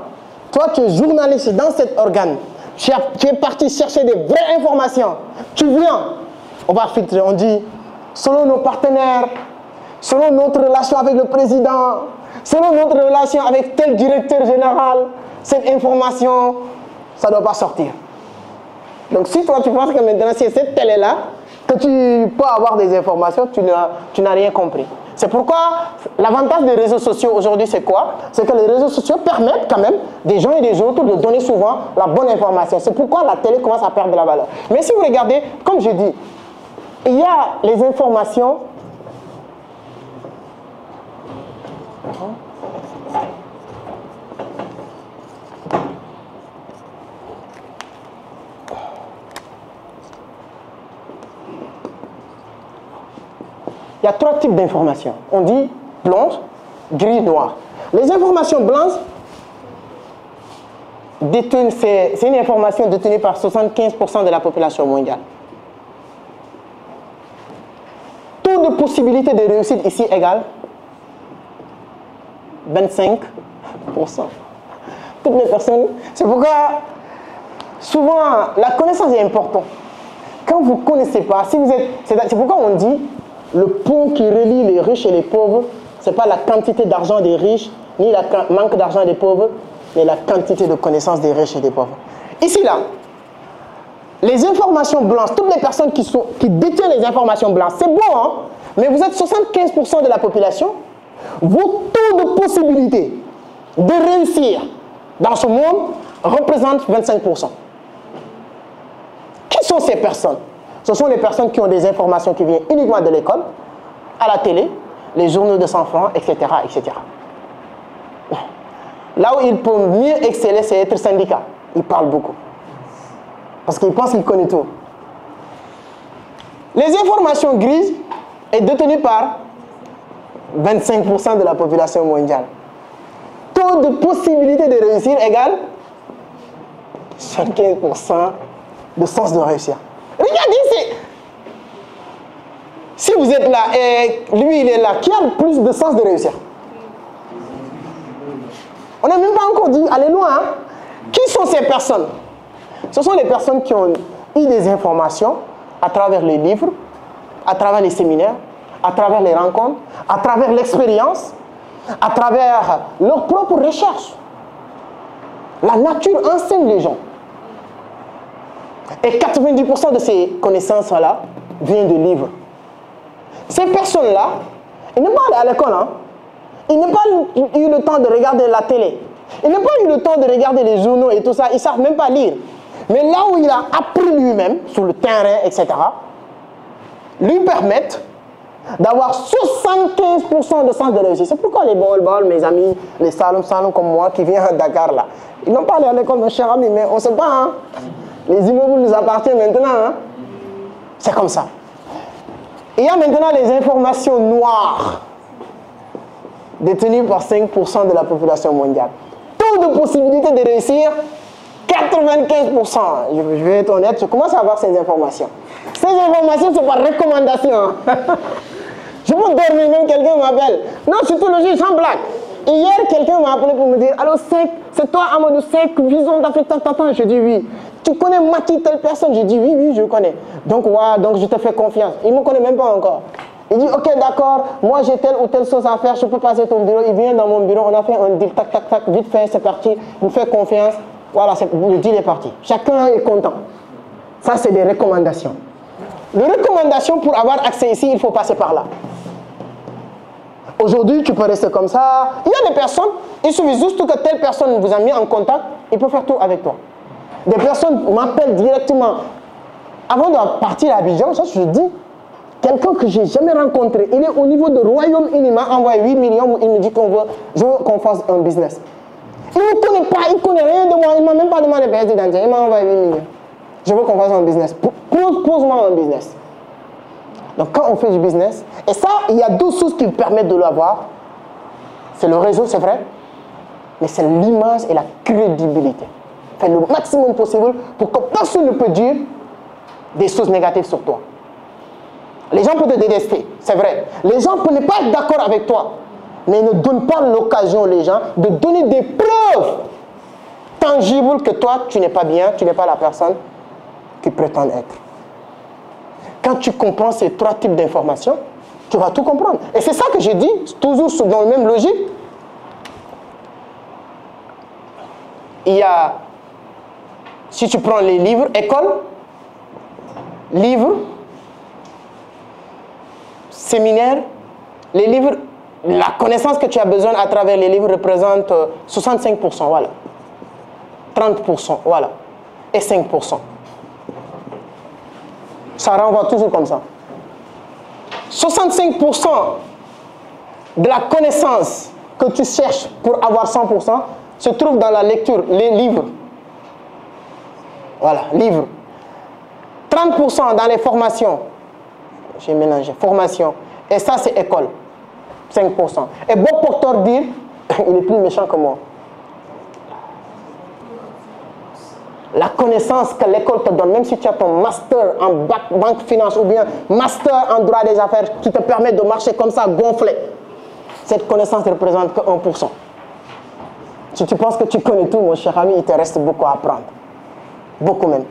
Toi, tu es journaliste dans cet organe. Tu es parti chercher des vraies informations. Tu viens, on va filtrer, on dit, selon nos partenaires, selon notre relation avec le président, selon notre relation avec tel directeur général, cette information, ça ne doit pas sortir. Donc si toi tu penses que maintenant c'est cette télé-là que tu peux avoir des informations, tu n'as rien compris. C'est pourquoi l'avantage des réseaux sociaux aujourd'hui c'est quoi? C'est que les réseaux sociaux permettent quand même des gens et des autres de donner souvent la bonne information. C'est pourquoi la télé commence à perdre de la valeur. Mais si vous regardez, comme je dis, il y a les informations. Il y a trois types d'informations. On dit blanche, gris, noir. Les informations blanches, c'est une information détenue par 75% de la population mondiale. Taux de possibilité de réussite ici égale 25%. Toutes les personnes, c'est pourquoi souvent la connaissance est importante. Quand vous ne connaissez pas, si vous êtes, c'est pourquoi on dit le pont qui relie les riches et les pauvres, ce n'est pas la quantité d'argent des riches, ni le manque d'argent des pauvres, mais la quantité de connaissances des riches et des pauvres. Ici, là, les informations blanches, toutes les personnes qui détiennent les informations blanches, c'est bon, hein? Mais vous êtes 75% de la population, vos taux de possibilité de réussir dans ce monde représentent 25%. Qui sont ces personnes? Ce sont les personnes qui ont des informations qui viennent uniquement de l'école, à la télé, les journaux de 100 francs, etc., etc. Là où ils peuvent mieux exceller, c'est être syndicat. Ils parlent beaucoup. Parce qu'ils pensent qu'ils connaissent tout. Les informations grises sont détenues par 25% de la population mondiale. Taux de possibilité de réussir égale 75% de sens de réussir. Regardez, si vous êtes là et lui il est là, qui a le plus de sens de réussir? On n'a même pas encore dit, allez loin. Hein? Qui sont ces personnes? Ce sont les personnes qui ont eu des informations à travers les livres, à travers les séminaires, à travers les rencontres, à travers l'expérience, à travers leur propre recherche. La nature enseigne les gens. Et 90% de ces connaissances-là viennent de livres. Ces personnes-là, ils n'ont pas allé à l'école, hein? Ils n'ont pas eu le temps de regarder la télé. Ils n'ont pas eu le temps de regarder les journaux et tout ça. Ils ne savent même pas lire. Mais là où il a appris lui-même, sur le terrain, etc., lui permettent d'avoir 75% de sens de réussite. C'est pourquoi les bol, mes amis, les salons comme moi qui viennent à Dakar, là, ils n'ont pas allé à l'école, mon cher ami, mais on ne sait pas, hein? Les immeubles nous appartiennent maintenant. Hein? C'est comme ça. Il y a maintenant les informations noires détenues par 5% de la population mondiale. Taux de possibilité de réussir, 95%. Je vais être honnête, je commence à avoir ces informations. Ces informations, c'est par recommandation. Je peux dormir, même quelqu'un m'appelle. Non, surtout le juge, sans blague. Hier, quelqu'un m'a appelé pour me dire, allô, c'est toi, Amadou Sek, Vision d'Afrique, tant. Je dis oui. tu connais Maki, telle personne? Je dis, oui, oui, je connais. Donc, ouais, donc je te fais confiance. Il ne me connaît même pas encore. Il dit, ok, d'accord, moi j'ai telle ou telle chose à faire, je peux passer ton bureau. Il vient dans mon bureau, on a fait un deal, tac, tac, tac, vite fait, c'est parti. Il me fait confiance. Voilà, le deal est parti. Chacun est content. Ça, c'est des recommandations. Les recommandations, pour avoir accès ici, il faut passer par là. Aujourd'hui, tu peux rester comme ça. Il y a des personnes, il suffit juste que telle personne vous a mis en contact, il peut faire tout avec toi. Des personnes m'appellent directement. Avant de partir à Abidjan, ça je dis, quelqu'un que je n'ai jamais rencontré, il est au niveau de Royaume-Uni, il m'a envoyé 8 millions, il me dit je veux qu'on fasse un business. Il ne me connaît pas, il ne connaît rien de moi, il ne m'a même pas demandé de payer d'identité, il m'a envoyé 8 millions. Je veux qu'on fasse un business. Pose-moi un business. Donc quand on fait du business, et ça, il y a deux choses qui permettent de l'avoir. C'est le réseau, c'est vrai, mais c'est l'image et la crédibilité. Fais le maximum possible pour que personne ne peut dire des choses négatives sur toi. Les gens peuvent te détester, c'est vrai. Les gens peuvent ne pas être d'accord avec toi, mais ne donne pas l'occasion aux gens de donner des preuves tangibles que toi, tu n'es pas bien, tu n'es pas la personne qu'ils prétendent être. Quand tu comprends ces trois types d'informations, tu vas tout comprendre. Et c'est ça que je dis, toujours dans la même logique. Il y a, si tu prends les livres, école, livres, séminaires, les livres, la connaissance que tu as besoin à travers les livres représente 65%, voilà. 30%, voilà. Et 5%. Ça renvoie toujours comme ça. 65% de la connaissance que tu cherches pour avoir 100% se trouve dans la lecture, les livres. Voilà, livres. 30% dans les formations. J'ai mélangé, formation. Et ça, c'est école. 5%. Et Bob Proctor dit, il est plus méchant que moi. La connaissance que l'école te donne, même si tu as ton master en banque finance ou bien master en droit des affaires qui te permet de marcher comme ça, gonflé, cette connaissance ne représente que 1%. Si tu penses que tu connais tout, mon cher ami, il te reste beaucoup à apprendre. Beaucoup même.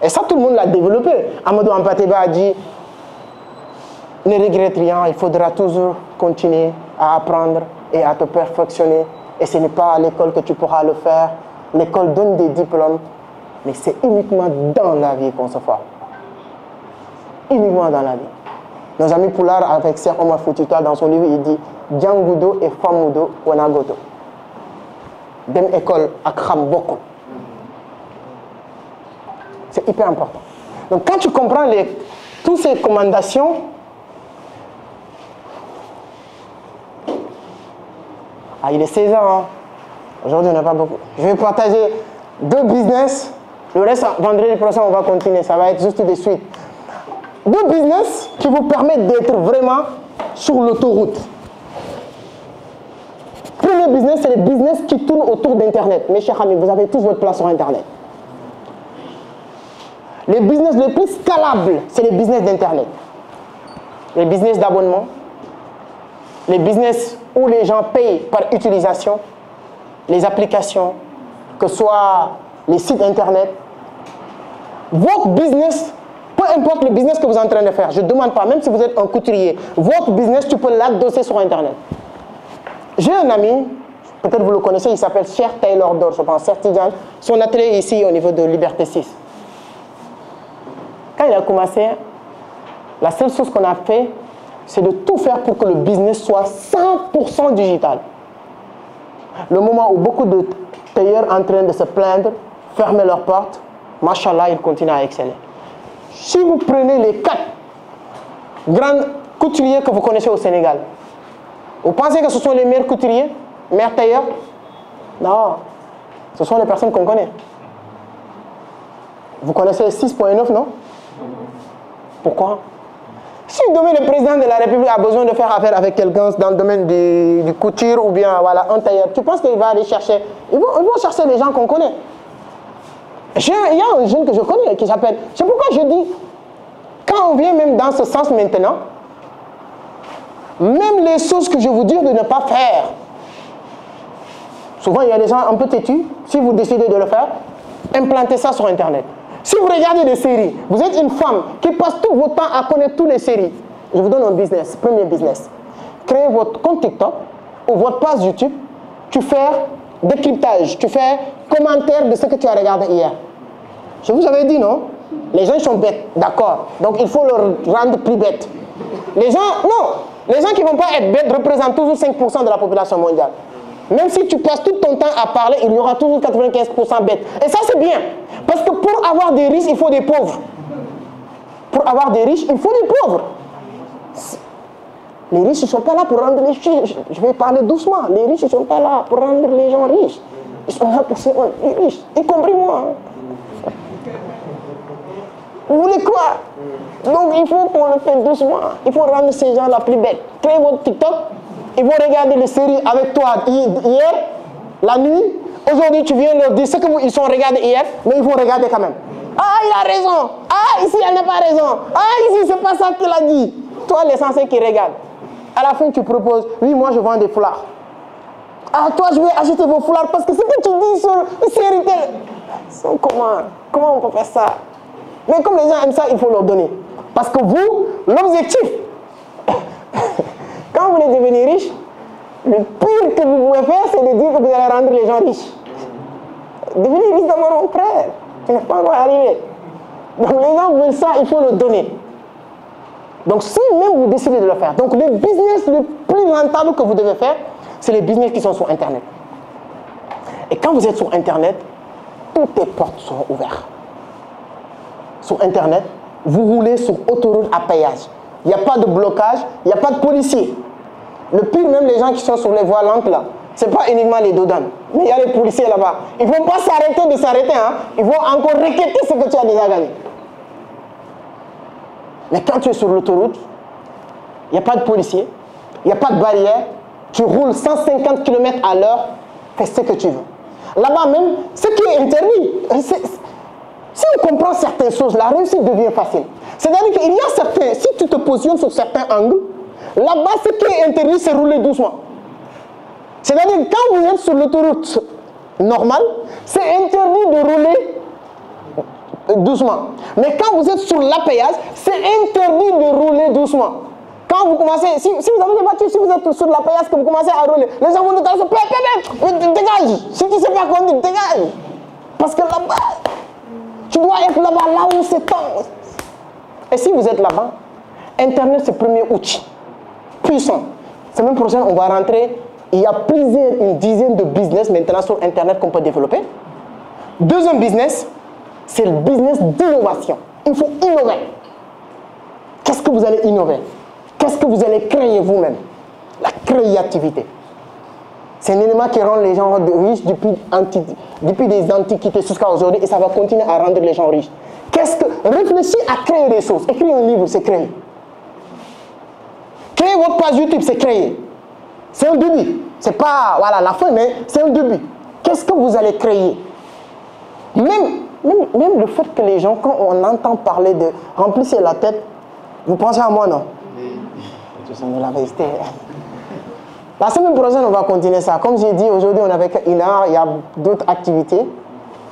Et ça, tout le monde l'a développé. Amadou Ampateba a dit, ne regrette rien, il faudra toujours continuer à apprendre et à te perfectionner. Et ce n'est pas à l'école que tu pourras le faire. L'école donne des diplômes, mais c'est uniquement dans la vie qu'on se forme. Uniquement dans la vie. Nos amis Poulard, avec Serre Omar Foutita, dans son livre, il dit Djangudo et Famudo Wanagoto. Dem école akram beaucoup. C'est hyper important. Donc quand tu comprends toutes ces recommandations, il est 16 ans, hein. Aujourd'hui, on n'a pas beaucoup. Je vais partager 2 business. Le reste, vendredi prochain, on va continuer. Ça va être juste des suites. 2 business qui vous permettent d'être vraiment sur l'autoroute. Premier business, c'est les business qui tournent autour d'Internet. Mes chers amis, vous avez tous votre place sur Internet. Les business les plus scalables, c'est les business d'Internet. Les business d'abonnement. Les business où les gens payent par utilisation. Les applications, que ce soit les sites internet, votre business, peu importe le business que vous êtes en train de faire, je ne demande pas, même si vous êtes un couturier, votre business, tu peux l'adosser sur internet. J'ai un ami, peut-être vous le connaissez, il s'appelle Cher Taylor Dor, je pense, Certidiane. Son atelier est ici au niveau de Liberté 6. Quand il a commencé, la seule chose qu'on a fait, c'est de tout faire pour que le business soit 100% digital. Le moment où beaucoup de tailleurs en train de se plaindre, fermer leurs portes, machallah, ils continuent à exceller. Si vous prenez les 4 grands couturiers que vous connaissez au Sénégal, vous pensez que ce sont les meilleurs couturiers, meilleurs tailleurs? Non, ce sont les personnes qu'on connaît. Vous connaissez 6.9, non? Pourquoi? Si demain le président de la République a besoin de faire affaire avec quelqu'un dans le domaine du couture ou bien voilà, un tailleur, tu penses qu'il va aller chercher? Ils vont chercher les gens qu'on connaît. Il y a un jeune que je connais qui s'appelle... C'est pourquoi je dis, quand on vient même dans ce sens maintenant, même les choses que je vous dis de ne pas faire, souvent il y a des gens un peu têtus, si vous décidez de le faire, Implantez ça sur Internet. Si vous regardez des séries, vous êtes une femme qui passe tout votre temps à connaître toutes les séries. Je vous donne un business, premier business. Créez votre compte TikTok ou votre page YouTube. Tu fais décryptage, tu fais commentaire de ce que tu as regardé hier. Je vous avais dit, non? Les gens sont bêtes, d'accord. Donc il faut leur rendre plus bêtes. Les gens, non, les gens qui ne vont pas être bêtes représentent toujours 5% de la population mondiale. Même si tu passes tout ton temps à parler, il y aura toujours 95% bêtes. Et ça, c'est bien. Parce que pour avoir des riches, il faut des pauvres. Pour avoir des riches, il faut des pauvres. Les riches ne sont pas là pour rendre les riches. Je vais parler doucement. Les riches ne sont pas là pour rendre les gens riches. Ils sont là pour se rendre riches, y compris moi. Vous voulez quoi? Donc il faut qu'on le fasse doucement. Il faut rendre ces gens la plus bête. Créez votre TikTok. Ils vont regarder les séries avec toi hier, la nuit. Aujourd'hui, tu viens leur dire ce qu'ils sont regardés hier, mais ils vont regarder quand même. Ah, il a raison. Ah, ici, elle n'a pas raison. Ah, ici, c'est pas ça qu'il a dit. Toi, l'essentiel qui regarde. À la fin, tu proposes, oui, moi, je vends des foulards. Ah, toi, je vais acheter vos foulards parce que ce que tu dis sur une série télé. Comment on peut faire ça? Mais comme les gens aiment ça, il faut leur donner. Parce que vous, l'objectif, quand vous voulez devenir riche, le pire que vous pouvez faire, c'est de dire que vous allez rendre les gens riches. Devenir riche d'abord, mon frère. Tu n'es pas encore arrivé. Donc les gens veulent ça, il faut le donner. Donc si même vous décidez de le faire, donc le business le plus rentable que vous devez faire, c'est les business qui sont sur Internet. Et quand vous êtes sur Internet, toutes les portes seront ouvertes. Sur Internet, vous roulez sur autoroute à péage. Il n'y a pas de blocage, il n'y a pas de policiers. Le pire, même les gens qui sont sur les voies lentes là, ce n'est pas uniquement les dodanes, mais il y a les policiers là-bas. Ils ne vont pas s'arrêter de s'arrêter, hein. Ils vont encore requêter ce que tu as déjà gagné. Mais quand tu es sur l'autoroute, il n'y a pas de policier, il n'y a pas de barrière, tu roules 150 km à l'heure, fais ce que tu veux. Là-bas même, ce qui est interdit, si on comprend certaines choses, la réussite devient facile. C'est-à-dire qu'il y a certains, si tu te positionnes sur certains angles, là-bas, ce qui est interdit, c'est rouler doucement. C'est-à-dire que quand vous êtes sur l'autoroute normale, c'est interdit de rouler doucement. Mais quand vous êtes sur la péage, c'est interdit de rouler doucement. Quand vous commencez, si vous avez des voitures, si vous êtes sur la péage, que vous commencez à rouler, les gens vont nous dire, dégage. Si tu ne sais pas conduire, dégage. Parce que là-bas, tu dois être là-bas, là où c'est temps. Et si vous êtes là-bas, Internet, c'est le premier outil puissant. Semaine prochaine, on va rentrer. Il y a une dizaine de business maintenant sur Internet qu'on peut développer. Deuxième business, c'est le business d'innovation. Il faut innover. Qu'est-ce que vous allez innover? Qu'est-ce que vous allez créer vous-même? La créativité. C'est un élément qui rend les gens riches depuis des antiquités jusqu'à aujourd'hui et ça va continuer à rendre les gens riches. Réfléchis à créer des choses. Écrire un livre, c'est créer. Créer votre page YouTube, c'est créer. C'est un début. C'est pas voilà, la fin, mais c'est un début. Qu'est-ce que vous allez créer? Même le fait que les gens, quand on entend parler de remplissez la tête, vous pensez à moi, non? La semaine prochaine, on va continuer ça. Comme j'ai dit, aujourd'hui, on est avec Ina, il y a d'autres activités.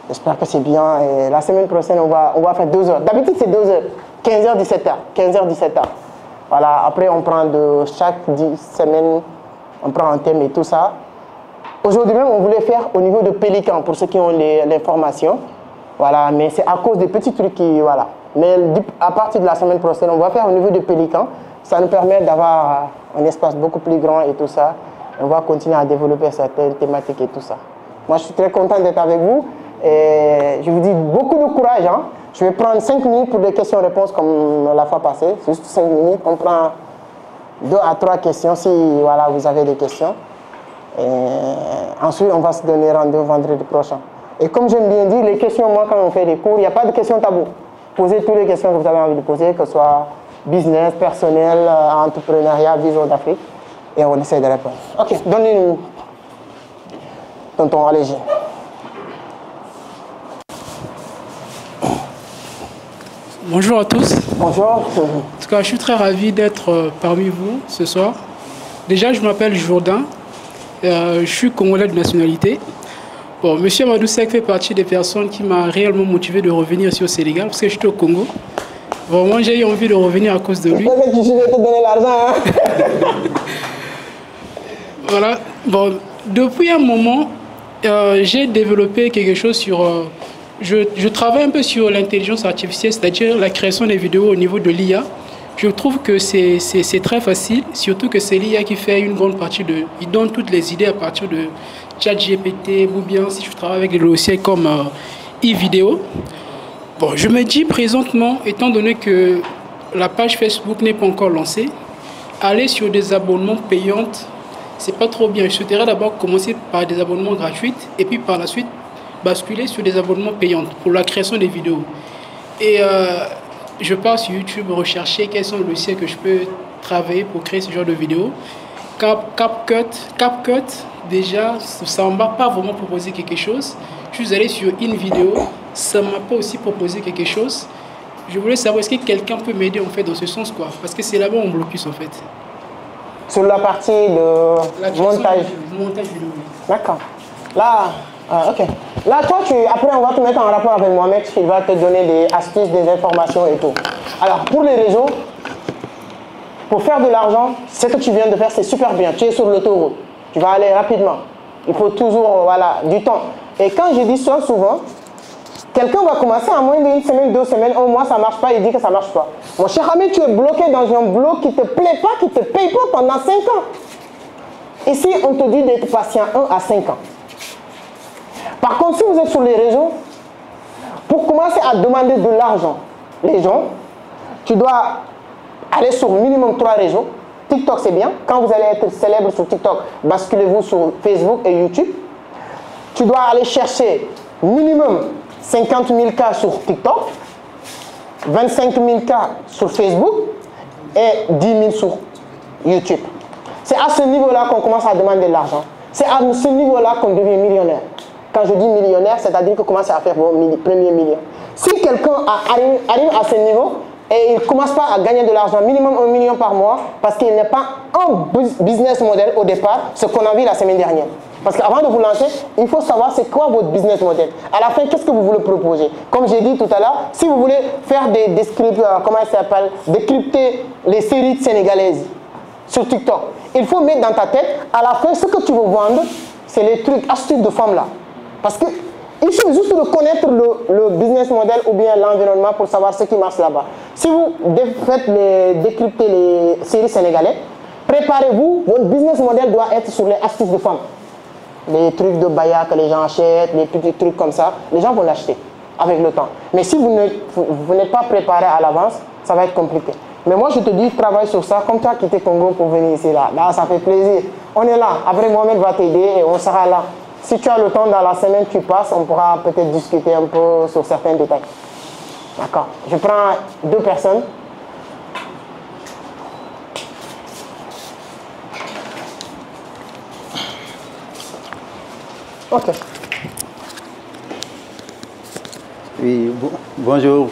J'espère que c'est bien. Et la semaine prochaine, on va faire 2 heures. D'habitude, c'est 2 heures. 15h, 17h. 15h, 17h. Voilà, après, on prend de chaque 10 semaines, on prend un thème et tout ça. Aujourd'hui même, on voulait faire au niveau de Pélican, pour ceux qui ont l'information. Voilà, mais c'est à cause des petits trucs qui... Voilà. Mais à partir de la semaine prochaine, on va faire au niveau de Pélican. Ça nous permet d'avoir un espace beaucoup plus grand et tout ça. On va continuer à développer certaines thématiques et tout ça. Moi, je suis très content d'être avec vous. Et je vous dis beaucoup de courage. Hein. Je vais prendre 5 minutes pour des questions-réponses comme la fois passée. Juste 5 minutes. On prend 2 à 3 questions si voilà, vous avez des questions. Et ensuite, on va se donner rendez-vous vendredi prochain. Et comme j'aime bien dire, les questions, moi, quand on fait des cours, il n'y a pas de questions taboues. Posez toutes les questions que vous avez envie de poser, que ce soit business, personnel, entrepreneuriat, vision d'Afrique. Et on essaie de répondre. Ok, donnez-nous. Tonton, allez-y. Bonjour à tous. Bonjour. En tout cas, je suis très ravi d'être parmi vous ce soir. Déjà, je m'appelle Jourdain. Je suis congolais de nationalité. Bon, Monsieur Amadou Seck fait partie des personnes qui m'ont réellement motivé de revenir ici au Sénégal, parce que j'étais au Congo. Vraiment, j'ai eu envie de revenir à cause de lui. Peut-être que je vais te donner l'argent. Hein? Voilà. Bon, depuis un moment, j'ai développé quelque chose sur... je travaille un peu sur l'intelligence artificielle, c'est-à-dire la création des vidéos au niveau de l'IA. Je trouve que c'est très facile, surtout que c'est l'IA qui fait une grande partie de... Il donne toutes les idées à partir de ChatGPT, ou bien si je travaille avec des logiciels comme eVideo. Bon, je me dis présentement, étant donné que la page Facebook n'est pas encore lancée, aller sur des abonnements payants, c'est pas trop bien. Je souhaiterais d'abord commencer par des abonnements gratuits et puis par la suite basculer sur des abonnements payants pour la création des vidéos. Et je pars sur YouTube rechercher quels sont les logiciels que je peux travailler pour créer ce genre de vidéos. CapCut, déjà, ça ne m'a pas vraiment proposé quelque chose. Je suis allé sur InVideo, ça ne m'a pas aussi proposé quelque chose. Je voulais savoir, est-ce que quelqu'un peut m'aider en fait dans ce sens, quoi? Parce que c'est là-bas où on blocus en fait. Sur la partie de montage. Montage vidéo. D'accord. Là, ok. Là, toi, après, on va te mettre en rapport avec Mohamed qui va te donner des astuces, des informations et tout. Alors, pour les réseaux, pour faire de l'argent, ce que tu viens de faire, c'est super bien. Tu es sur l'autoroute. Tu vas aller rapidement. Il faut toujours, voilà, du temps. Et quand je dis ça souvent, quelqu'un va commencer à moins d'une semaine, 2 semaines, 1 mois, ça ne marche pas, il dit que ça ne marche pas. Mon cher ami, tu es bloqué dans un bloc qui ne te plaît pas, qui ne te paye pas pendant 5 ans. Ici, on te dit d'être patient 1 à 5 ans. Par contre, si vous êtes sur les réseaux, pour commencer à demander de l'argent, les gens, tu dois aller sur minimum 3 réseaux. TikTok, c'est bien. Quand vous allez être célèbre sur TikTok, basculez-vous sur Facebook et YouTube. Tu dois aller chercher minimum 50 000 cas sur TikTok, 25 000 cas sur Facebook et 10 000 sur YouTube. C'est à ce niveau-là qu'on commence à demander de l'argent. C'est à ce niveau-là qu'on devient millionnaire. Quand je dis millionnaire, c'est-à-dire qu'on commence à faire vos premiers millions. Si quelqu'un arrive à ce niveau et il ne commence pas à gagner de l'argent, minimum 1 million par mois, parce qu'il n'est pas un business model au départ, ce qu'on a vu la semaine dernière. Parce qu'avant de vous lancer, il faut savoir c'est quoi votre business model. À la fin, qu'est-ce que vous voulez proposer? Comme j'ai dit tout à l'heure, si vous voulez faire des décrypter les séries sénégalaises sur TikTok, il faut mettre dans ta tête, à la fin, ce que tu veux vendre, c'est les trucs, astuces de femmes là. Parce que il suffit juste de connaître le business model ou bien l'environnement pour savoir ce qui marche là-bas. Si vous décrypter les séries sénégalaises, préparez-vous, votre business model doit être sur les astuces de femmes. Les trucs de baya que les gens achètent, les petits trucs comme ça, les gens vont l'acheter avec le temps. Mais si vous n'êtes pas préparé à l'avance, ça va être compliqué. Mais moi, je te dis, travaille sur ça, comme tu as quitté Congo pour venir ici. Là, ça fait plaisir. On est là. Après, Mohamed va t'aider et on sera là. Si tu as le temps dans la semaine, tu passes, on pourra peut-être discuter un peu sur certains détails. D'accord. Je prends 2 personnes. Ok. Oui, bonjour.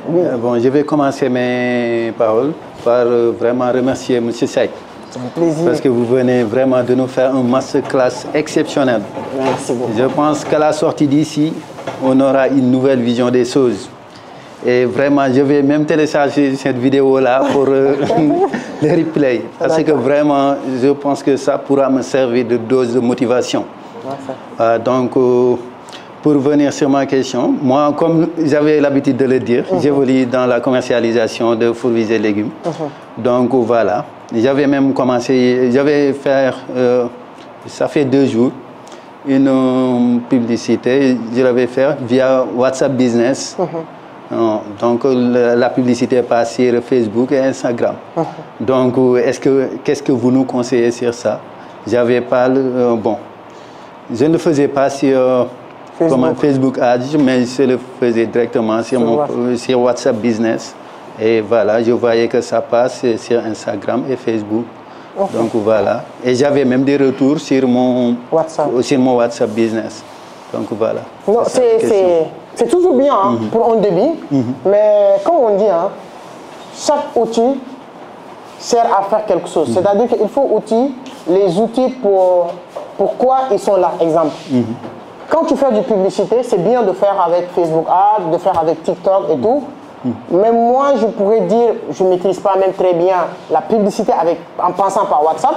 Oui. Bon, je vais commencer mes paroles par vraiment remercier M. Seck. C'est un plaisir. Parce que vous venez vraiment de nous faire un masterclass exceptionnel. Merci beaucoup. Je pense qu'à la sortie d'ici, on aura une nouvelle vision des choses. Et vraiment, je vais même télécharger cette vidéo-là pour le replay. Parce que vraiment, je pense que ça pourra me servir de dose de motivation. Donc, pour revenir sur ma question, moi, comme j'avais l'habitude de le dire, j'évolue dans la commercialisation de fruits et légumes. Donc, voilà. J'avais même commencé, j'avais fait, ça fait 2 jours, une publicité, je l'avais fait via WhatsApp Business. Donc, la publicité passe sur Facebook et Instagram. Donc, qu'est-ce que vous nous conseillez sur ça? J'avais pas, bon, je ne le faisais pas sur Facebook Ads, mais je le faisais directement sur WhatsApp Business. Et voilà, je voyais que ça passe sur Instagram et Facebook. Donc voilà. Et j'avais même des retours sur mon WhatsApp Business. Donc voilà. C'est toujours bien hein, pour un début. Mais comme on dit, hein, chaque outil sert à faire quelque chose. C'est-à-dire qu'il faut les outils pourquoi ils sont là. Exemple. quand tu fais du publicité, c'est bien de faire avec Facebook Ads, de faire avec TikTok et tout. Mais moi, je pourrais dire, je ne maîtrise pas même très bien la publicité en passant par WhatsApp.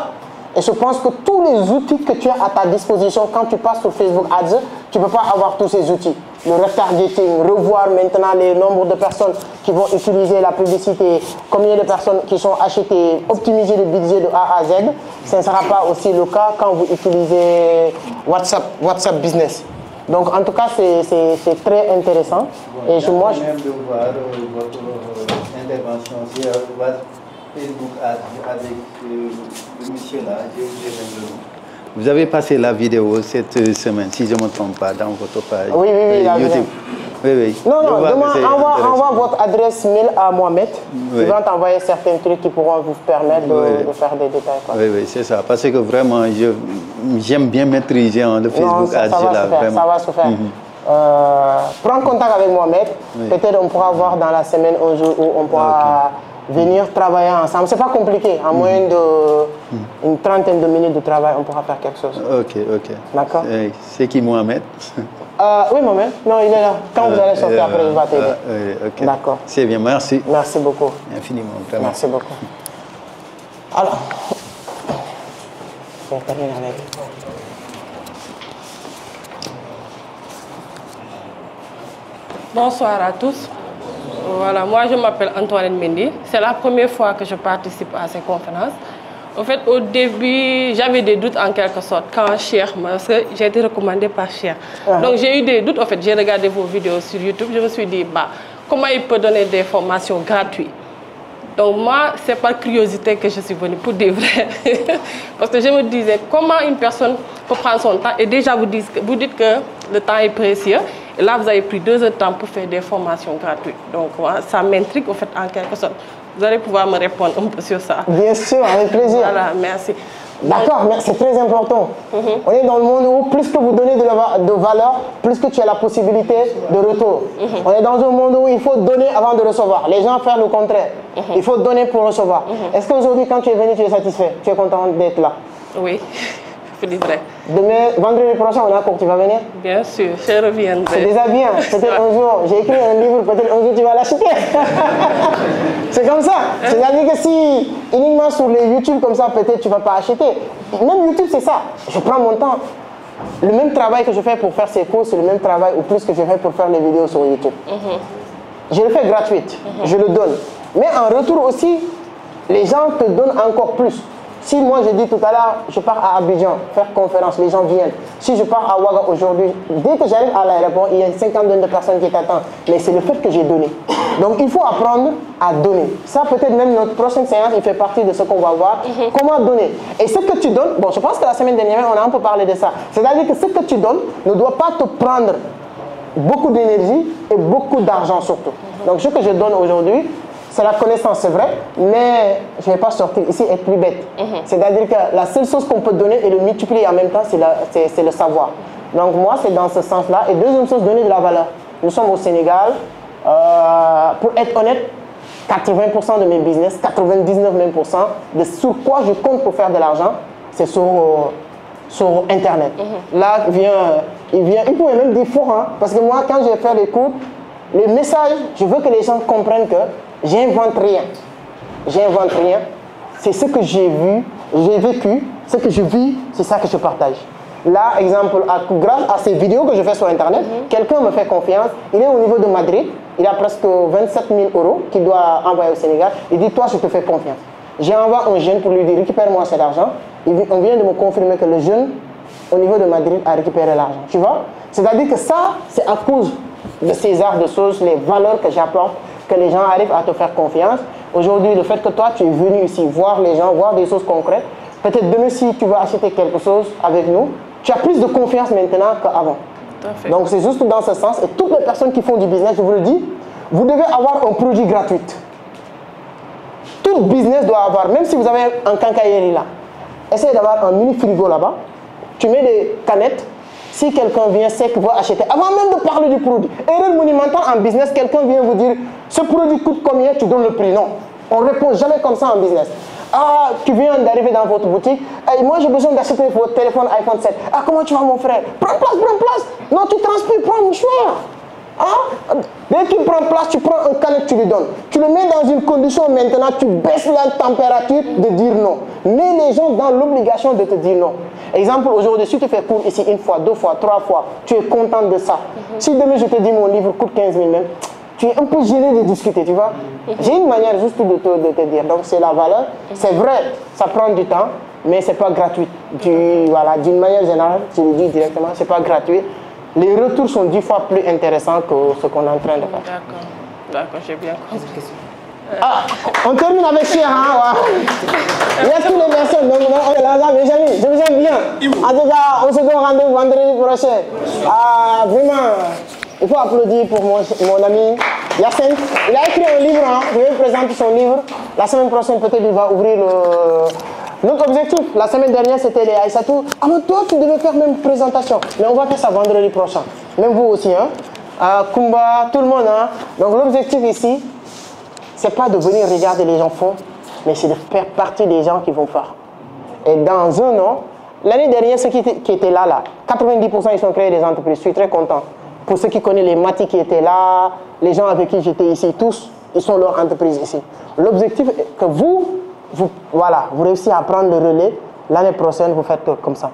Et je pense que tous les outils que tu as à ta disposition quand tu passes sur Facebook Ads, tu ne peux pas avoir tous ces outils. Le retargeting, revoir maintenant les nombres de personnes qui vont utiliser la publicité, combien de personnes qui sont achetées, optimiser le budget de A à Z. Ce ne sera pas aussi le cas quand vous utilisez WhatsApp Business. Donc en tout cas, c'est très intéressant. Bon, et moi, je même de voir votre intervention sur Facebook avec le monsieur là, j'ai oublié le nom. Vous avez passé la vidéo cette semaine, si je ne me trompe pas, dans votre page oui, YouTube. Oui. Non, demain, envoie votre adresse mail à Mohamed. Il va t'envoyer certains trucs qui pourront vous permettre de faire des détails. Quoi. Oui, c'est ça. Parce que vraiment, j'aime bien maîtriser le Facebook Ads. Ça va se faire. Prends contact avec Mohamed. Peut-être on pourra voir dans la semaine un jour où on pourra venir travailler ensemble. C'est pas compliqué. En moins d'une trentaine de minutes de travail, on pourra faire quelque chose. Ok. D'accord. C'est qui Mohamed? Oui, Mohamed. Non, il est là. Quand vous allez sortir après, il va t'aider. Ok. D'accord. C'est bien, merci. Merci beaucoup. Infiniment, vraiment. Merci beaucoup. Alors, je vais terminer avec. Bonsoir à tous. Voilà, moi je m'appelle Antoine Mendy. C'est la première fois que je participe à ces conférences. En fait, au début, j'avais des doutes en quelque sorte quand Cheikh, parce que j'ai été recommandée par Cheikh. Donc j'ai eu des doutes. En fait, j'ai regardé vos vidéos sur YouTube. Je me suis dit, comment il peut donner des formations gratuites? Donc moi, c'est par curiosité que je suis venue, pour dire vrai. Parce que je me disais, comment une personne peut prendre son temps? Et déjà, vous dites que le temps est précieux. Et là, vous avez pris 2 heures de temps pour faire des formations gratuites. Donc ça m'intrigue, en fait, en quelque sorte. Vous allez pouvoir me répondre un peu sur ça. Bien sûr, avec plaisir. Voilà, merci. D'accord, mais c'est très important. On est dans le monde où plus que vous donnez de valeur, plus que tu as la possibilité de retour. On est dans un monde où il faut donner avant de recevoir. Les gens font le contraire. Il faut donner pour recevoir. Est-ce qu'aujourd'hui, quand tu es venu, tu es satisfait? Tu es content d'être là? Oui, je dis vrai. Demain, vendredi prochain, on a cours, tu vas venir? Bien sûr, je reviendrai. C'est déjà bien. Peut-être un jour, j'ai écrit un livre, peut-être un jour tu vas l'acheter. C'est comme ça. C'est-à-dire que si uniquement sur les YouTube comme ça, peut-être tu ne vas pas acheter. Même YouTube, c'est ça. Je prends mon temps. Le même travail que je fais pour faire ces cours, c'est le même travail ou plus que je fais pour faire les vidéos sur YouTube. Je le fais gratuite. Je le donne. Mais en retour aussi, les gens te donnent encore plus. Si moi je dis tout à l'heure, je pars à Abidjan faire conférence, les gens viennent. Si je pars à Ouaga aujourd'hui, dès que j'arrive à l'aéroport, il y a une cinquantaine de personnes qui t'attendent. Mais c'est le fait que j'ai donné. Donc il faut apprendre à donner. Ça peut-être même notre prochaine séance, il fait partie de ce qu'on va voir. Comment donner. Et ce que tu donnes, bon je pense que la semaine dernière, on a un peu parlé de ça. C'est-à-dire que ce que tu donnes ne doit pas te prendre beaucoup d'énergie et beaucoup d'argent surtout. Donc ce que je donne aujourd'hui, c'est la connaissance, c'est vrai, mais je ne vais pas sortir ici et être plus bête. C'est-à-dire que la seule chose qu'on peut donner et le multiplier en même temps, c'est le savoir. Donc moi, c'est dans ce sens-là. Et deuxième chose, donner de la valeur. Nous sommes au Sénégal. Pour être honnête, 80% de mes business, 99% même de sur quoi je compte pour faire de l'argent, c'est sur Internet. Là, il pouvait même dire faux, hein, parce que moi, quand j'ai fait les cours, le message, je veux que les gens comprennent que j'invente rien. J'invente rien. C'est ce que j'ai vu, j'ai vécu, ce que je vis, c'est ça que je partage. Là, exemple, grâce à ces vidéos que je fais sur Internet, quelqu'un me fait confiance. Il est au niveau de Madrid, il a presque 27 000 € qu'il doit envoyer au Sénégal. Il dit, toi, je te fais confiance. J'envoie un jeune pour lui dire, récupère-moi cet argent. On vient de me confirmer que le jeune, au niveau de Madrid, a récupéré l'argent. Tu vois? C'est-à-dire que ça, c'est à cause de ces arts de choses, les valeurs que j'apporte, que les gens arrivent à te faire confiance. Aujourd'hui, le fait que toi, tu es venu ici voir les gens, voir des choses concrètes, peut-être demain, si tu vas acheter quelque chose avec nous, tu as plus de confiance maintenant qu'avant. Donc, c'est juste dans ce sens. Et toutes les personnes qui font du business, je vous le dis, vous devez avoir un produit gratuit. Tout business doit avoir, même si vous avez un quincaillerie là, essayez d'avoir un mini frigo là-bas. Tu mets des canettes. Si quelqu'un vient sec, va acheter. Avant même de parler du produit. Erreur monumentale en business, quelqu'un vient vous dire, ce produit coûte combien, tu donnes le prix. Non, on ne répond jamais comme ça en business. Ah, tu viens d'arriver dans votre boutique. Et moi, j'ai besoin d'acheter votre téléphone iPhone 7. Ah, comment tu vas, mon frère? Prends place, prends place. Non, tu transpires, prends un mouchoir. Hein? Dès qu'il prend place, tu prends un canette, tu lui donnes. Tu le mets dans une condition maintenant, tu baisses la température de dire non. Mets les gens dans l'obligation de te dire non. Exemple, aujourd'hui, si tu fais cours ici une fois, 2 fois, 3 fois, tu es content de ça. Si demain je te dis mon livre coûte 15 000 même, tu es un peu gêné de discuter, tu vois. J'ai une manière juste de te dire. Donc c'est la valeur. C'est vrai, ça prend du temps, mais ce n'est pas gratuit. Voilà, d'une manière générale, tu le dis directement, ce n'est pas gratuit. Les retours sont 10 fois plus intéressants que ce qu'on est en train de faire. D'accord, j'ai bien compris. Ah, on termine avec Cheikh, hein, laisse tous les personnes, donc on est là, mes amis, je vous aime bien. En tout cas, on se donne rendez-vous vendredi prochain. Ah, vraiment, il faut applaudir pour mon ami Yacine. Il a écrit un livre, hein, je vais vous présenter son livre. La semaine prochaine, peut-être, il va ouvrir notre objectif. La semaine dernière, c'était les Aïssatou. Ah, mais toi, tu devais faire même présentation. Mais on va faire ça vendredi prochain. Même vous aussi, hein. Kumba, tout le monde, hein. Donc l'objectif ici, c'est pas de venir regarder les gens font, mais c'est de faire partie des gens qui vont faire. Et dans un an, l'année dernière, ceux qui étaient là, 90% ils sont créés des entreprises. Je suis très content. Pour ceux qui connaissent les Mati qui étaient là, les gens avec qui j'étais ici, tous, ils sont leur entreprise ici. L'objectif est que vous réussissez à prendre le relais. L'année prochaine, vous faites comme ça.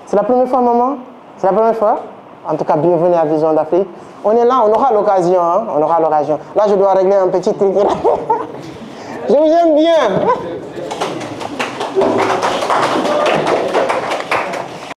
C'est la première fois, maman? C'est la première fois? En tout cas, bienvenue à Vision d'Afrique. On est là, on aura l'occasion, hein? On aura l'occasion. Là, je dois régler un petit truc. Je vous aime bien.